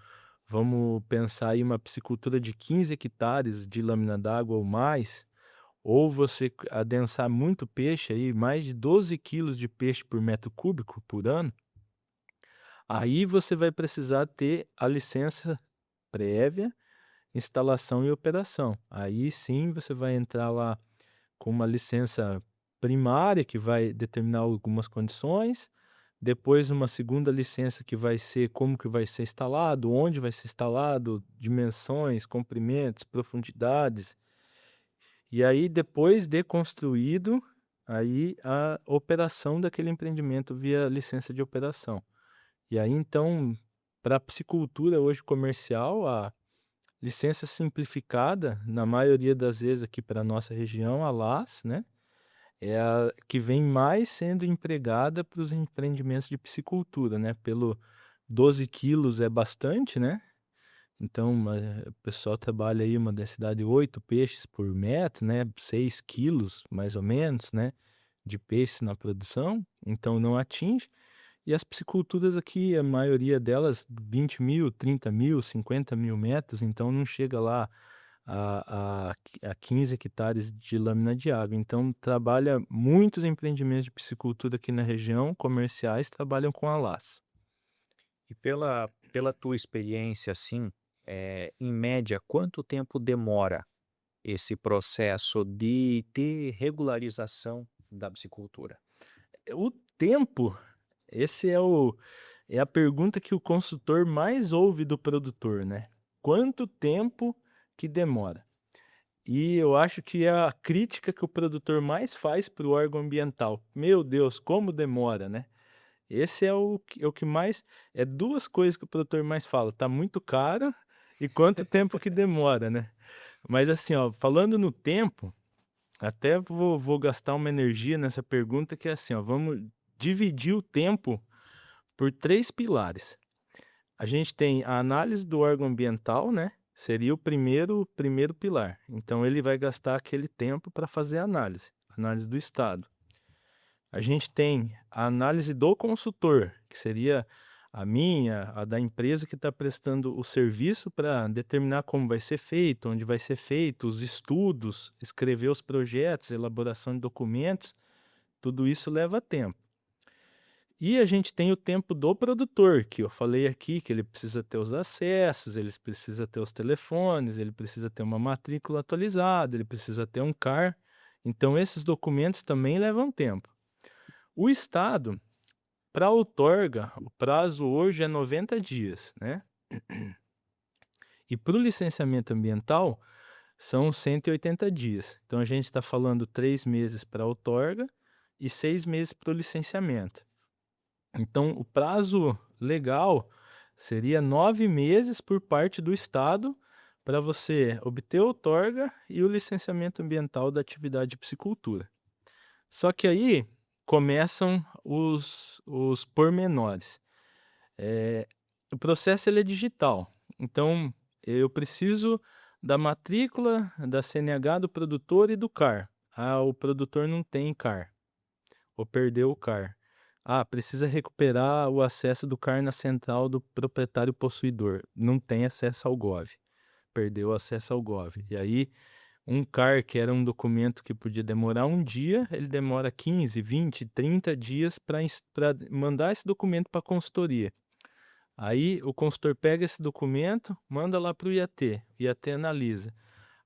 pensar aí uma piscicultura de 15 hectares de lâmina d'água ou mais, ou você adensar muito peixe aí, mais de 12 quilos de peixe por metro cúbico por ano, aí você vai precisar ter a licença prévia, instalação e operação. Aí sim você vai entrar lá com uma licença primária que vai determinar algumas condições, depois uma segunda licença que vai ser como que vai ser instalado, onde vai ser instalado, dimensões, comprimentos, profundidades. E aí depois de construído, aí a operação daquele empreendimento via licença de operação. E aí então, para a piscicultura hoje comercial, a licença simplificada, na maioria das vezes aqui para a nossa região, a LAS, né, é a que vem mais sendo empregada para os empreendimentos de piscicultura, né, pelo 12 quilos é bastante, né, então, o pessoal trabalha aí uma densidade de 8 peixes por metro, né, 6 quilos mais ou menos, né, de peixes na produção, então não atinge. E as pisciculturas aqui, a maioria delas 20.000, 30.000, 50.000 metros, então não chega lá a 15 hectares de lâmina de água. Então trabalha muitos empreendimentos de piscicultura aqui na região, comerciais, trabalham com a laço. E pela tua experiência, assim, em média, quanto tempo demora esse processo de regularização da piscicultura? O tempo, esse é a pergunta que o consultor mais ouve do produtor, né. Quanto tempo que demora? E eu acho que é a crítica que o produtor mais faz para o órgão ambiental. "Meu Deus, como demora", né. Esse é o que mais é 2 coisas que o produtor mais fala: "Tá muito caro" e "quanto tempo que demora", né. Mas assim, ó, falando no tempo, até vou gastar uma energia nessa pergunta que é assim, ó, vamos dividir o tempo por 3 pilares. A gente tem a análise do órgão ambiental, né, seria o primeiro pilar. Então ele vai gastar aquele tempo para fazer a análise do estado. A gente tem a análise do consultor, que seria a minha, a da empresa que está prestando o serviço para determinar como vai ser feito, onde vai ser feito, os estudos, escrever os projetos, elaboração de documentos, tudo isso leva tempo. E a gente tem o tempo do produtor, que eu falei aqui, que ele precisa ter os acessos, ele precisa ter os telefones, ele precisa ter uma matrícula atualizada, ele precisa ter um CAR. Então, esses documentos também levam tempo. O Estado, para outorga, o prazo hoje é 90 dias, né? E para o licenciamento ambiental, são 180 dias. Então, a gente está falando 3 meses para outorga e 6 meses para o licenciamento. Então, o prazo legal seria 9 meses por parte do Estado para você obter a outorga e o licenciamento ambiental da atividade de piscicultura. Só que aí começam os pormenores. O processo ele é digital, então eu preciso da matrícula, da CNH do produtor e do CAR. Ah, o produtor não tem CAR, ou perdeu o CAR. Ah, precisa recuperar o acesso do CAR na central do proprietário possuidor. Não tem acesso ao GOV, perdeu o acesso ao GOV. E aí, um CAR, que era um documento que podia demorar um dia, ele demora 15, 20, 30 dias para mandar esse documento para a consultoria. Aí o consultor pega esse documento, manda lá para o IAT, o IAT analisa.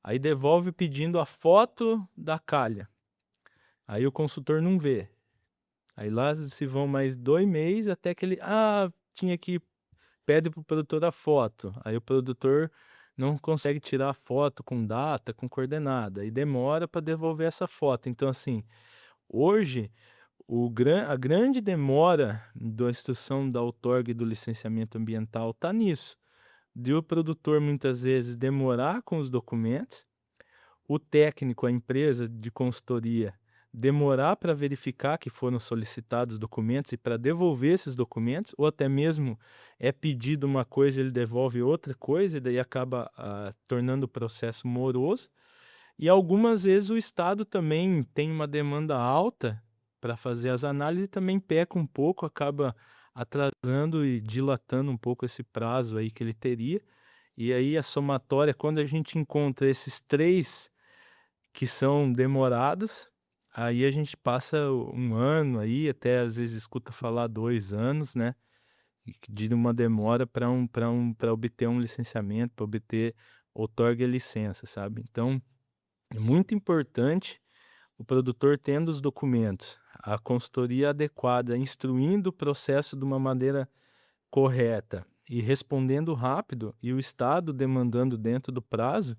Aí devolve pedindo a foto da calha. Aí o consultor não vê. Aí lá se vão mais 2 meses até que ele, tinha que pede para o produtor a foto. Aí o produtor não consegue tirar a foto com data, com coordenada, e demora para devolver essa foto. Então, assim, hoje a grande demora da instrução da outorga e do licenciamento ambiental está nisso, de o produtor muitas vezes demorar com os documentos, o técnico, a empresa de consultoria, demorar para verificar que foram solicitados documentos e para devolver esses documentos, ou até mesmo é pedido uma coisa, ele devolve outra coisa, e daí acaba tornando o processo moroso. E algumas vezes o Estado também tem uma demanda alta para fazer as análises e também peca um pouco, acaba atrasando e dilatando um pouco esse prazo aí que ele teria. E aí a somatória, quando a gente encontra esses 3 que são demorados, aí a gente passa um ano aí, até às vezes escuta falar 2 anos, né, de uma demora para obter um licenciamento, para obter outorga e licença, sabe. Então, é muito importante o produtor tendo os documentos, a consultoria adequada, instruindo o processo de uma maneira correta e respondendo rápido, e o Estado demandando dentro do prazo,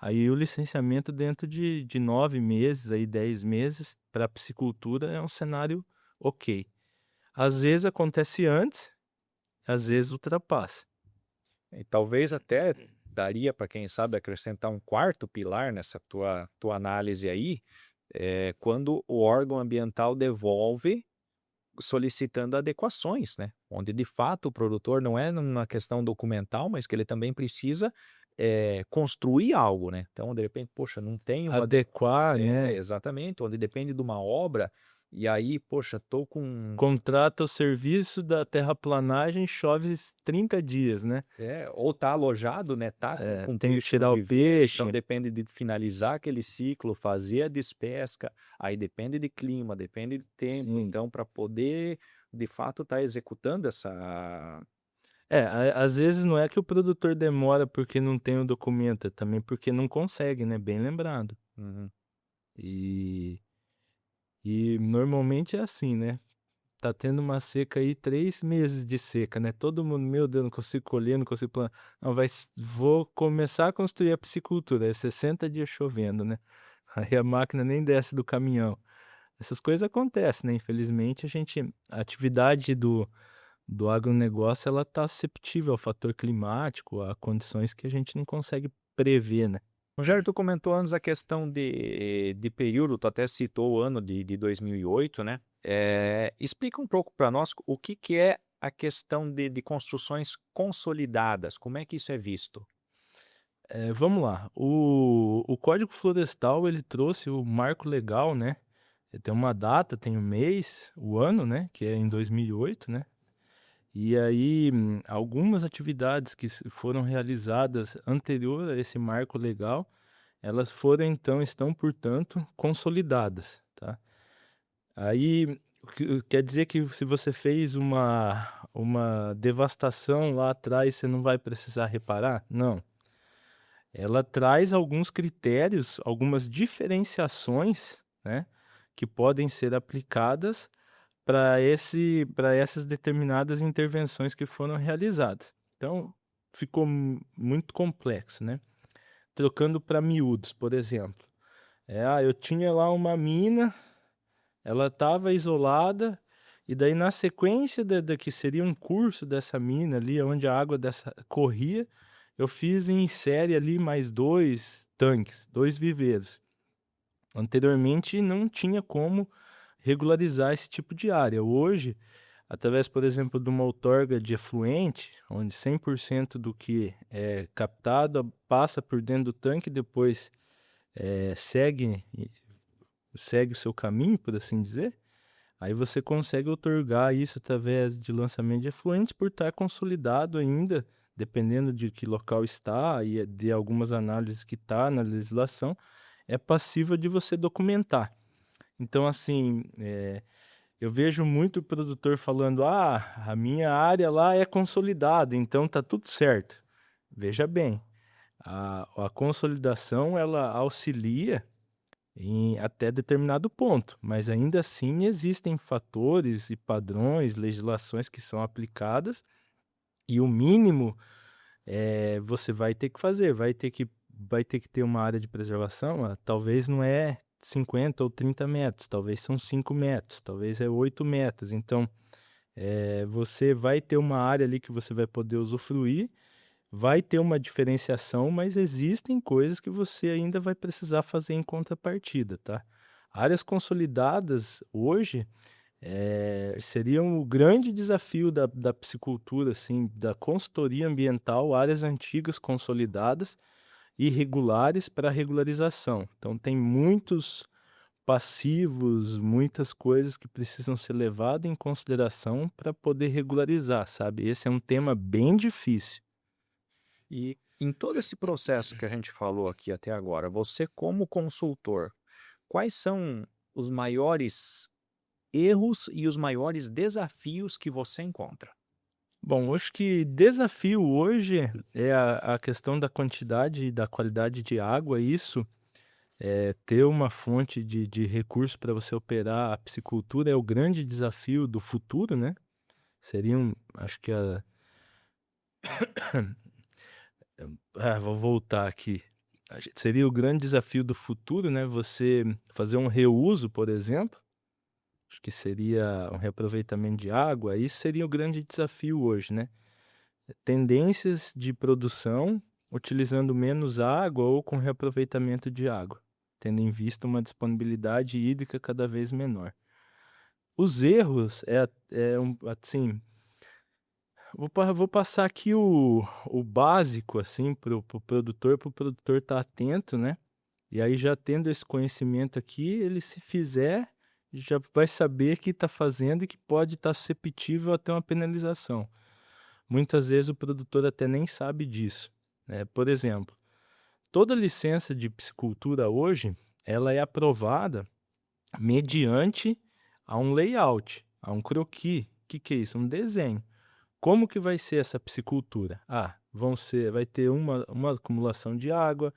aí o licenciamento dentro de 9 meses, aí 10 meses, para a piscicultura é um cenário ok. Às vezes acontece antes, às vezes ultrapassa. E talvez até daria para, quem sabe, acrescentar um quarto pilar nessa tua análise aí, É quando o órgão ambiental devolve solicitando adequações, né, onde de fato o produtor não é numa questão documental, mas que ele também precisa, construir algo, né. Então, de repente, poxa, não tem uma Adequar, né? exatamente, onde depende de uma obra, e aí, poxa, tô com Contrata o serviço da terraplanagem, chove 30 dias, né? ou tá alojado, né, tá com Tem que peixe no tirar o viveiro, então peixe. depende de finalizar aquele ciclo, fazer a despesca, aí depende de clima, depende de tempo, Sim. então para poder, de fato, estar executando essa Às vezes não é que o produtor demora porque não tem o documento, é também porque não consegue, né? Bem lembrado. uhum. E, e normalmente é assim, né? Tá tendo uma seca aí, 3 meses de seca, né, todo mundo: "Meu Deus, não consigo colher, não consigo plantar". Não, vou começar a construir a piscicultura, é 60 dias chovendo, né, aí a máquina nem desce do caminhão. Essas coisas acontecem, né, infelizmente a atividade do agronegócio ela tá susceptível ao fator climático, a condições que a gente não consegue prever, né. Rogério, tu comentou antes a questão de período, tu até citou o ano de 2008, né? Explica um pouco para nós o que que é a questão de construções consolidadas, como é que isso é visto? Vamos lá, o Código Florestal ele trouxe o marco legal, né, tem uma data, tem o mês, o ano, né, que é em 2008, né, e aí algumas atividades que foram realizadas anterior a esse marco legal, elas foram então estão portanto consolidadas, tá. Aí, quer dizer que se você fez uma devastação lá atrás, você não vai precisar reparar? Não. Ela traz alguns critérios, algumas diferenciações, né, que podem ser aplicadas para essas determinadas intervenções que foram realizadas. Então, ficou muito complexo, né. Trocando para miúdos, por exemplo, eu tinha lá uma mina, ela estava isolada, e daí na sequência da que seria um curso dessa mina ali, onde a água dessa corria, eu fiz em série ali mais 2 tanques, 2 viveiros. Anteriormente não tinha como regularizar esse tipo de área. Hoje, através, por exemplo, de uma outorga de efluente, onde 100% do que é captado passa por dentro do tanque e depois, segue o seu caminho, por assim dizer, aí você consegue outorgar isso através de lançamento de efluentes por estar consolidado ainda, dependendo de que local está e de algumas análises que está na legislação, é passível de você documentar. Então, assim, eu vejo muito produtor falando: "Ah, a minha área lá é consolidada, então tá tudo certo". Veja bem, a consolidação ela auxilia em até determinado ponto, mas ainda assim existem fatores e padrões, legislações que são aplicadas, e o mínimo, você vai ter que fazer, vai ter que ter uma área de preservação, talvez não é 50 ou 30 metros, talvez são 5 metros, talvez é 8 metros, então, você vai ter uma área ali que você vai poder usufruir, vai ter uma diferenciação, mas existem coisas que você ainda vai precisar fazer em contrapartida, tá. Áreas consolidadas hoje, seriam o grande desafio da piscicultura, assim, da consultoria ambiental, áreas antigas consolidadas, irregulares para regularização. Então tem muitos passivos, muitas coisas que precisam ser levadas em consideração para poder regularizar, sabe. Esse é um tema bem difícil. E em todo esse processo que a gente falou aqui até agora, você como consultor, quais são os maiores erros e os maiores desafios que você encontra? Bom, acho que desafio hoje é a questão da quantidade e da qualidade de água, isso, ter uma fonte de recurso para você operar a piscicultura é o grande desafio do futuro, né, acho que vou voltar aqui, seria o grande desafio do futuro, né, você fazer um reuso, por exemplo, acho que seria um reaproveitamento de água, isso seria o grande desafio hoje, né. Tendências de produção, utilizando menos água ou com reaproveitamento de água. tendo em vista uma disponibilidade hídrica cada vez menor. Os erros assim, vou passar aqui o básico, assim, para o produtor estar atento, né. E aí já tendo esse conhecimento aqui, ele se fizer, já vai saber que está fazendo e que pode estar susceptível a ter uma penalização. Muitas vezes o produtor até nem sabe disso, né. Por exemplo, toda licença de piscicultura hoje, ela é aprovada mediante a um layout, a um croquis. O que que é isso? Um desenho. Como que vai ser essa piscicultura? Vai ter uma acumulação de água,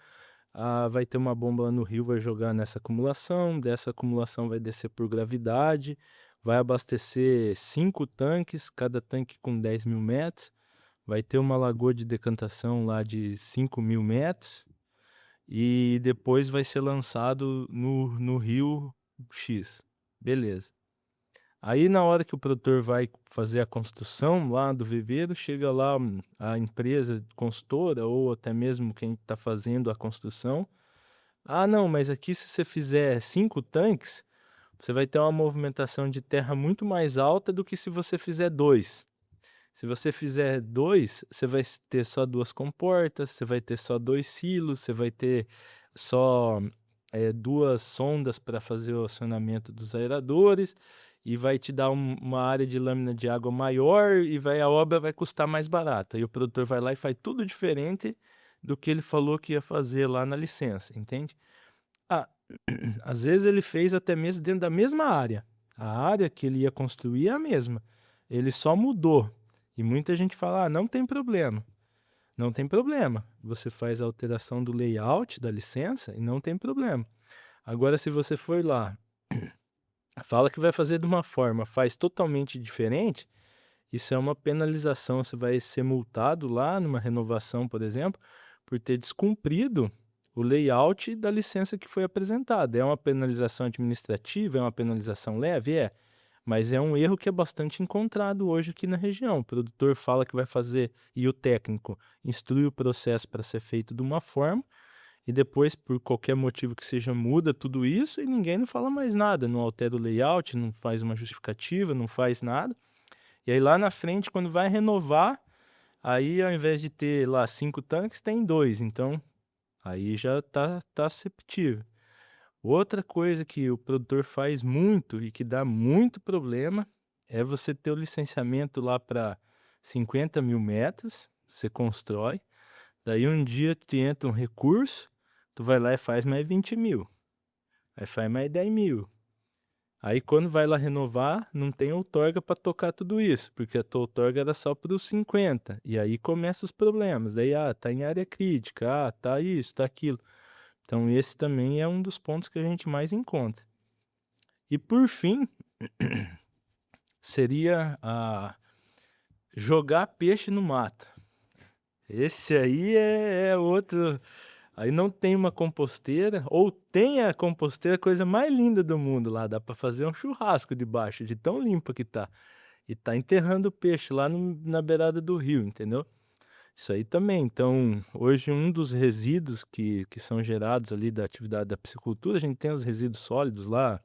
vai ter uma bomba no rio, vai jogar nessa acumulação, dessa acumulação vai descer por gravidade, vai abastecer 5 tanques, cada tanque com 10.000 metros, vai ter uma lagoa de decantação lá de 5.000 metros, e depois vai ser lançado no rio X. Beleza. Aí na hora que o produtor vai fazer a construção lá do viveiro, chega lá a empresa consultora ou até mesmo quem está fazendo a construção: "Ah não, mas aqui se você fizer 5 tanques, você vai ter uma movimentação de terra muito mais alta do que se você fizer 2. Se você fizer 2, você vai ter só 2 comportas, você vai ter só 2 silos, você vai ter só, 2 sondas para fazer o acionamento dos aeradores, e vai te dar uma área de lâmina de água maior e a obra vai custar mais barata". Aí o produtor vai lá e faz tudo diferente do que ele falou que ia fazer lá na licença, entende? Ah, às vezes ele fez até mesmo dentro da mesma área. A área que ele ia construir é a mesma, ele só mudou. E muita gente fala: "Ah, não tem problema". Não tem problema, você faz a alteração do layout da licença e não tem problema. Agora se você for lá, fala que vai fazer de uma forma, faz totalmente diferente, isso é uma penalização, você vai ser multado lá numa renovação, por exemplo, por ter descumprido o layout da licença que foi apresentada. É uma penalização administrativa, é uma penalização leve? É. Mas é um erro que é bastante encontrado hoje aqui na região. O produtor fala que vai fazer e o técnico instrui o processo para ser feito de uma forma e depois, por qualquer motivo que seja, muda tudo isso e ninguém não fala mais nada, não altera o layout, não faz uma justificativa, não faz nada. E aí lá na frente, quando vai renovar, aí ao invés de ter lá 5 tanques, tem 2, então aí já tá susceptível. Outra coisa que o produtor faz muito e que dá muito problema é você ter o licenciamento lá para 50.000 metros, você constrói, daí um dia te entra um recurso, tu vai lá e faz mais 20.000, aí faz mais 10.000. Aí quando vai lá renovar, não tem outorga para tocar tudo isso, porque a tua outorga era só para os 50, e aí começam os problemas, daí, tá em área crítica, tá isso, tá aquilo. Então esse também é um dos pontos que a gente mais encontra. E por fim, seria jogar peixe no mato. Esse aí é outro. Aí não tem uma composteira, ou tem a composteira, a coisa mais linda do mundo lá, dá para fazer um churrasco debaixo, de tão limpa que tá. E tá enterrando o peixe lá na beirada do rio, entendeu? Isso aí também. Então, hoje um dos resíduos que são gerados ali da atividade da piscicultura, a gente tem os resíduos sólidos lá,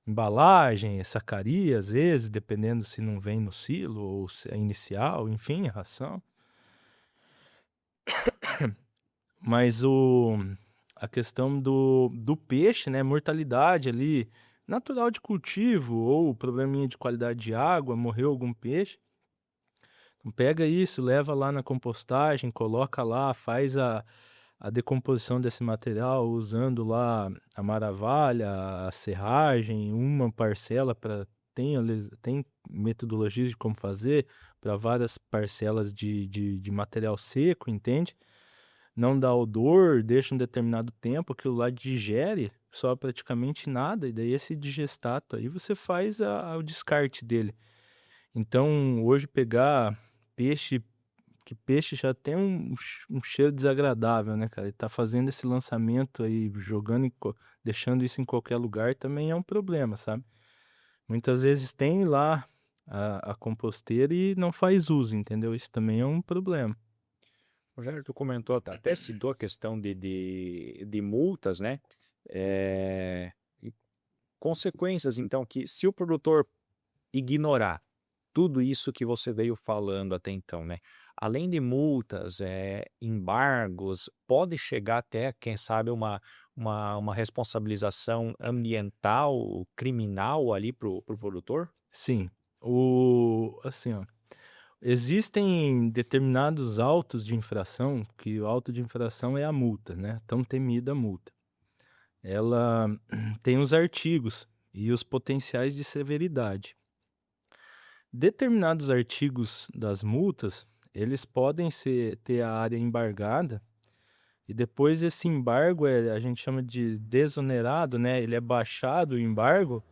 embalagem, sacaria, às vezes, dependendo se não vem no silo ou se é inicial, enfim, a ração. Mas a questão do peixe, né, mortalidade ali, natural de cultivo ou probleminha de qualidade de água, morreu algum peixe, então pega isso, leva lá na compostagem, coloca lá, faz a decomposição desse material usando lá a maravalha, a serragem, uma parcela para tem metodologias de como fazer para várias parcelas de material seco, entende? Não dá odor, deixa um determinado tempo, aquilo lá digere, só praticamente nada, e daí esse digestato aí você faz o descarte dele. Então, hoje pegar peixe, que peixe já tem um cheiro desagradável, né, cara? E tá fazendo esse lançamento aí, jogando deixando isso em qualquer lugar também é um problema, sabe? Muitas vezes tem lá a composteira e não faz uso, entendeu? Isso também é um problema. Rogério, tu comentou, até citou a questão de multas, né? E consequências, então, que se o produtor ignorar tudo isso que você veio falando até então, né? Além de multas, embargos, pode chegar até, quem sabe, uma responsabilização ambiental, criminal ali pro produtor? Sim, assim, ó, existem determinados autos de infração, que o auto de infração é a multa, né, tão temida multa. Ela tem os artigos e os potenciais de severidade. Determinados artigos das multas, eles podem ter a área embargada e depois esse embargo a gente chama de desonerado, né, ele é baixado o embargo,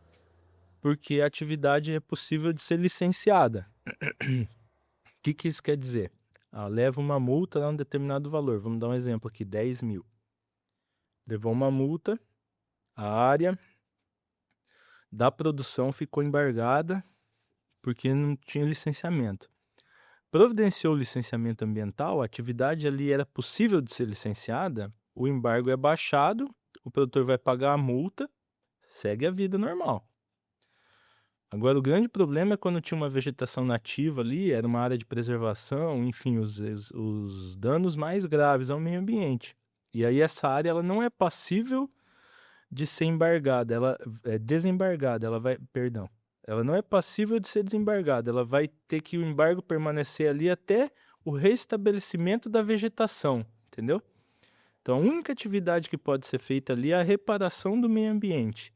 porque a atividade é possível de ser licenciada. Que isso quer dizer? Ah, leva uma multa a um determinado valor, vamos dar um exemplo aqui, 10.000. Levou uma multa, a área da produção ficou embargada, porque não tinha licenciamento. Providenciou o licenciamento ambiental, a atividade ali era possível de ser licenciada, o embargo é baixado, o produtor vai pagar a multa, segue a vida normal. Agora o grande problema é quando tinha uma vegetação nativa ali, era uma área de preservação, enfim, os danos mais graves ao meio ambiente. E aí essa área ela não é passível de ser embargada, ela é desembargada, ela não é passível de ser desembargada, ela vai ter que o embargo permanecer ali até o restabelecimento da vegetação, entendeu? Então a única atividade que pode ser feita ali é a reparação do meio ambiente.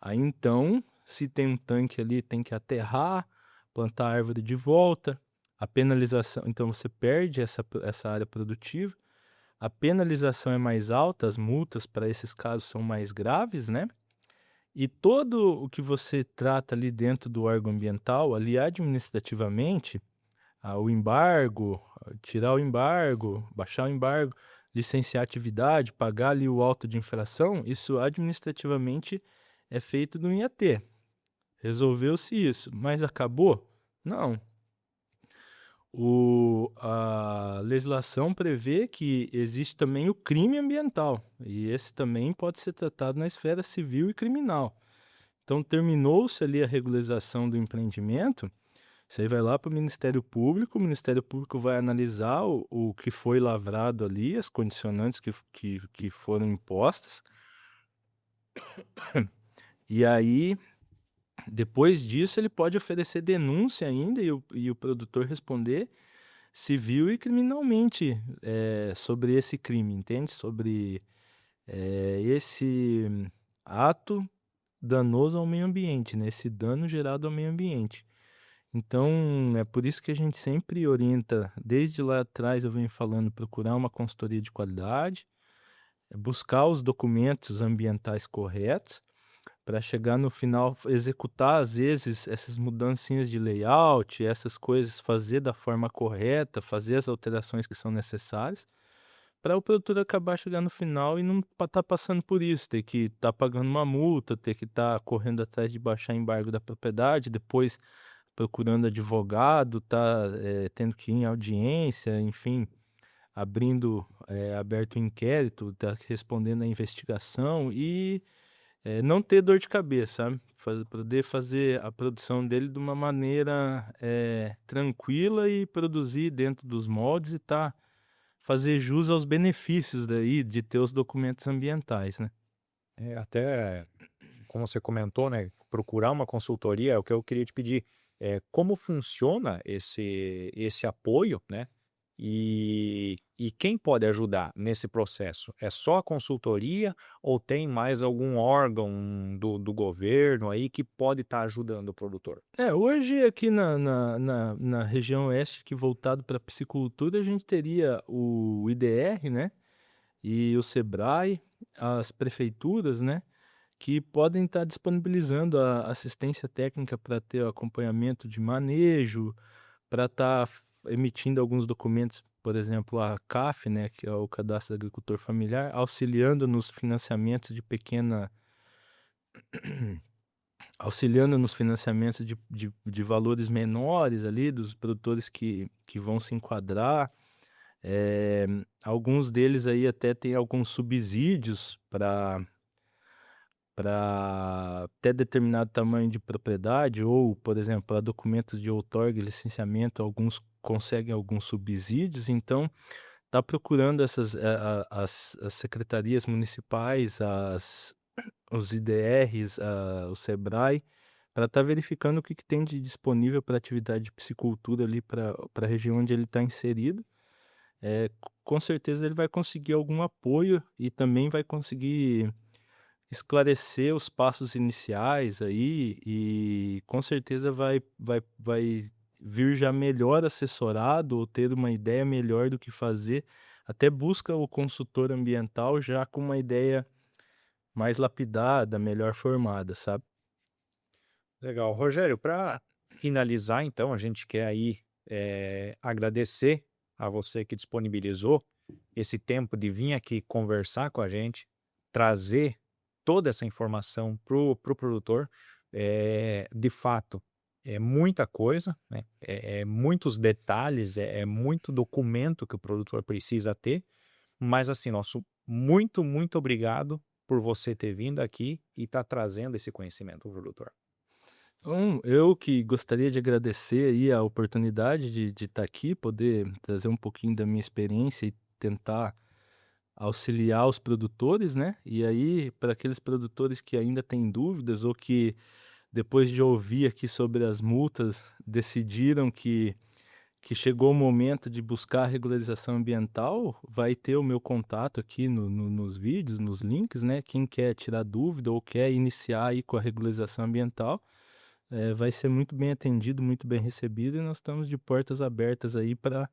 Aí então, se tem um tanque ali, tem que aterrar, plantar a árvore de volta, a penalização, então você perde essa área produtiva, a penalização é mais alta, as multas para esses casos são mais graves, né? E todo o que você trata ali dentro do órgão ambiental, ali administrativamente, o embargo, tirar o embargo, baixar o embargo, licenciar a atividade, pagar ali o auto de infração, isso administrativamente é feito no IAT. Resolveu-se isso, mas acabou? Não. A legislação prevê que existe também o crime ambiental, e esse também pode ser tratado na esfera civil e criminal. Então, terminou-se ali a regularização do empreendimento, você vai lá para o Ministério Público vai analisar o que foi lavrado ali, as condicionantes que foram impostas, e aí, depois disso, ele pode oferecer denúncia ainda e o produtor responder civil e criminalmente sobre esse crime, entende? Sobre esse ato danoso ao meio ambiente, né? Esse dano gerado ao meio ambiente. Então, é por isso que a gente sempre orienta, desde lá atrás eu venho falando, procurar uma consultoria de qualidade, buscar os documentos ambientais corretos, para chegar no final, executar às vezes essas mudancinhas de layout, essas coisas, fazer da forma correta, fazer as alterações que são necessárias, para o produtor acabar chegando no final e não estar passando por isso, ter que estar pagando uma multa, ter que estar correndo atrás de baixar embargo da propriedade, depois procurando advogado, tá, tendo que ir em audiência, enfim, aberto um inquérito, tá respondendo à investigação e não ter dor de cabeça, sabe? Poder fazer a produção dele de uma maneira, tranquila e produzir dentro dos moldes e fazer jus aos benefícios daí de ter os documentos ambientais, né. Até como você comentou, né, procurar uma consultoria é o que eu queria te pedir. Como funciona esse apoio, né? E quem pode ajudar nesse processo? É só a consultoria ou tem mais algum órgão do governo aí que pode estar ajudando o produtor? Hoje aqui na região oeste, que voltado pra piscicultura, a gente teria o IDR, né, e o Sebrae, as prefeituras, né, que podem estar disponibilizando a assistência técnica para ter o acompanhamento de manejo, para estar emitindo alguns documentos, por exemplo, a CAF, né, que é o Cadastro do Agricultor Familiar, auxiliando nos financiamentos de valores menores ali, dos produtores que vão se enquadrar. Alguns deles aí até têm alguns subsídios para até determinado tamanho de propriedade ou, por exemplo, para documentos de outorga e licenciamento, alguns conseguem alguns subsídios, então está procurando essas as secretarias municipais, os IDRs, o SEBRAE, para estar verificando o que que tem de disponível para atividade de piscicultura ali para a região onde ele está inserido. Com certeza ele vai conseguir algum apoio e também vai conseguir esclarecer os passos iniciais aí e com certeza vai vir já melhor assessorado ou ter uma ideia melhor do que fazer, até busca o consultor ambiental já com uma ideia mais lapidada, melhor formada, sabe. Legal. Rogério, para finalizar, então, a gente quer aí agradecer a você que disponibilizou esse tempo de vir aqui conversar com a gente, trazer toda essa informação para o produtor. De fato, é muita coisa, né? É muitos detalhes, é muito documento que o produtor precisa ter, mas assim, nosso muito, muito obrigado por você ter vindo aqui e estar trazendo esse conhecimento para o produtor. Então, eu que gostaria de agradecer aí a oportunidade de estar aqui, poder trazer um pouquinho da minha experiência e tentar auxiliar os produtores, né. E aí, para aqueles produtores que ainda têm dúvidas ou que depois de ouvir aqui sobre as multas, decidiram que chegou o momento de buscar a regularização ambiental, vai ter o meu contato aqui nos vídeos, nos links, né. Quem quer tirar dúvida ou quer iniciar aí com a regularização ambiental, vai ser muito bem atendido, muito bem recebido e nós estamos de portas abertas aí para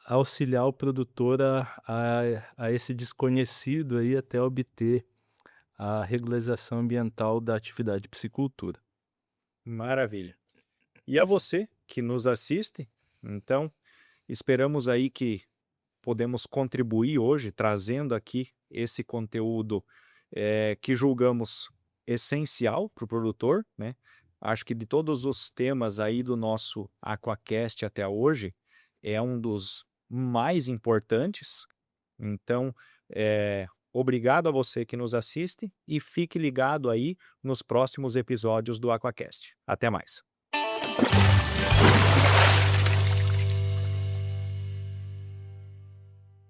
auxiliar o produtor a esse desconhecido aí até obter a regularização ambiental da atividade de piscicultura. Maravilha. E a você que nos assiste, então, esperamos aí que podemos contribuir hoje trazendo aqui esse conteúdo que julgamos essencial para o produtor, né? Acho que de todos os temas aí do nosso Aquacast até hoje, é um dos mais importantes. Então, obrigado a você que nos assiste e fique ligado aí nos próximos episódios do Aquacast. Até mais.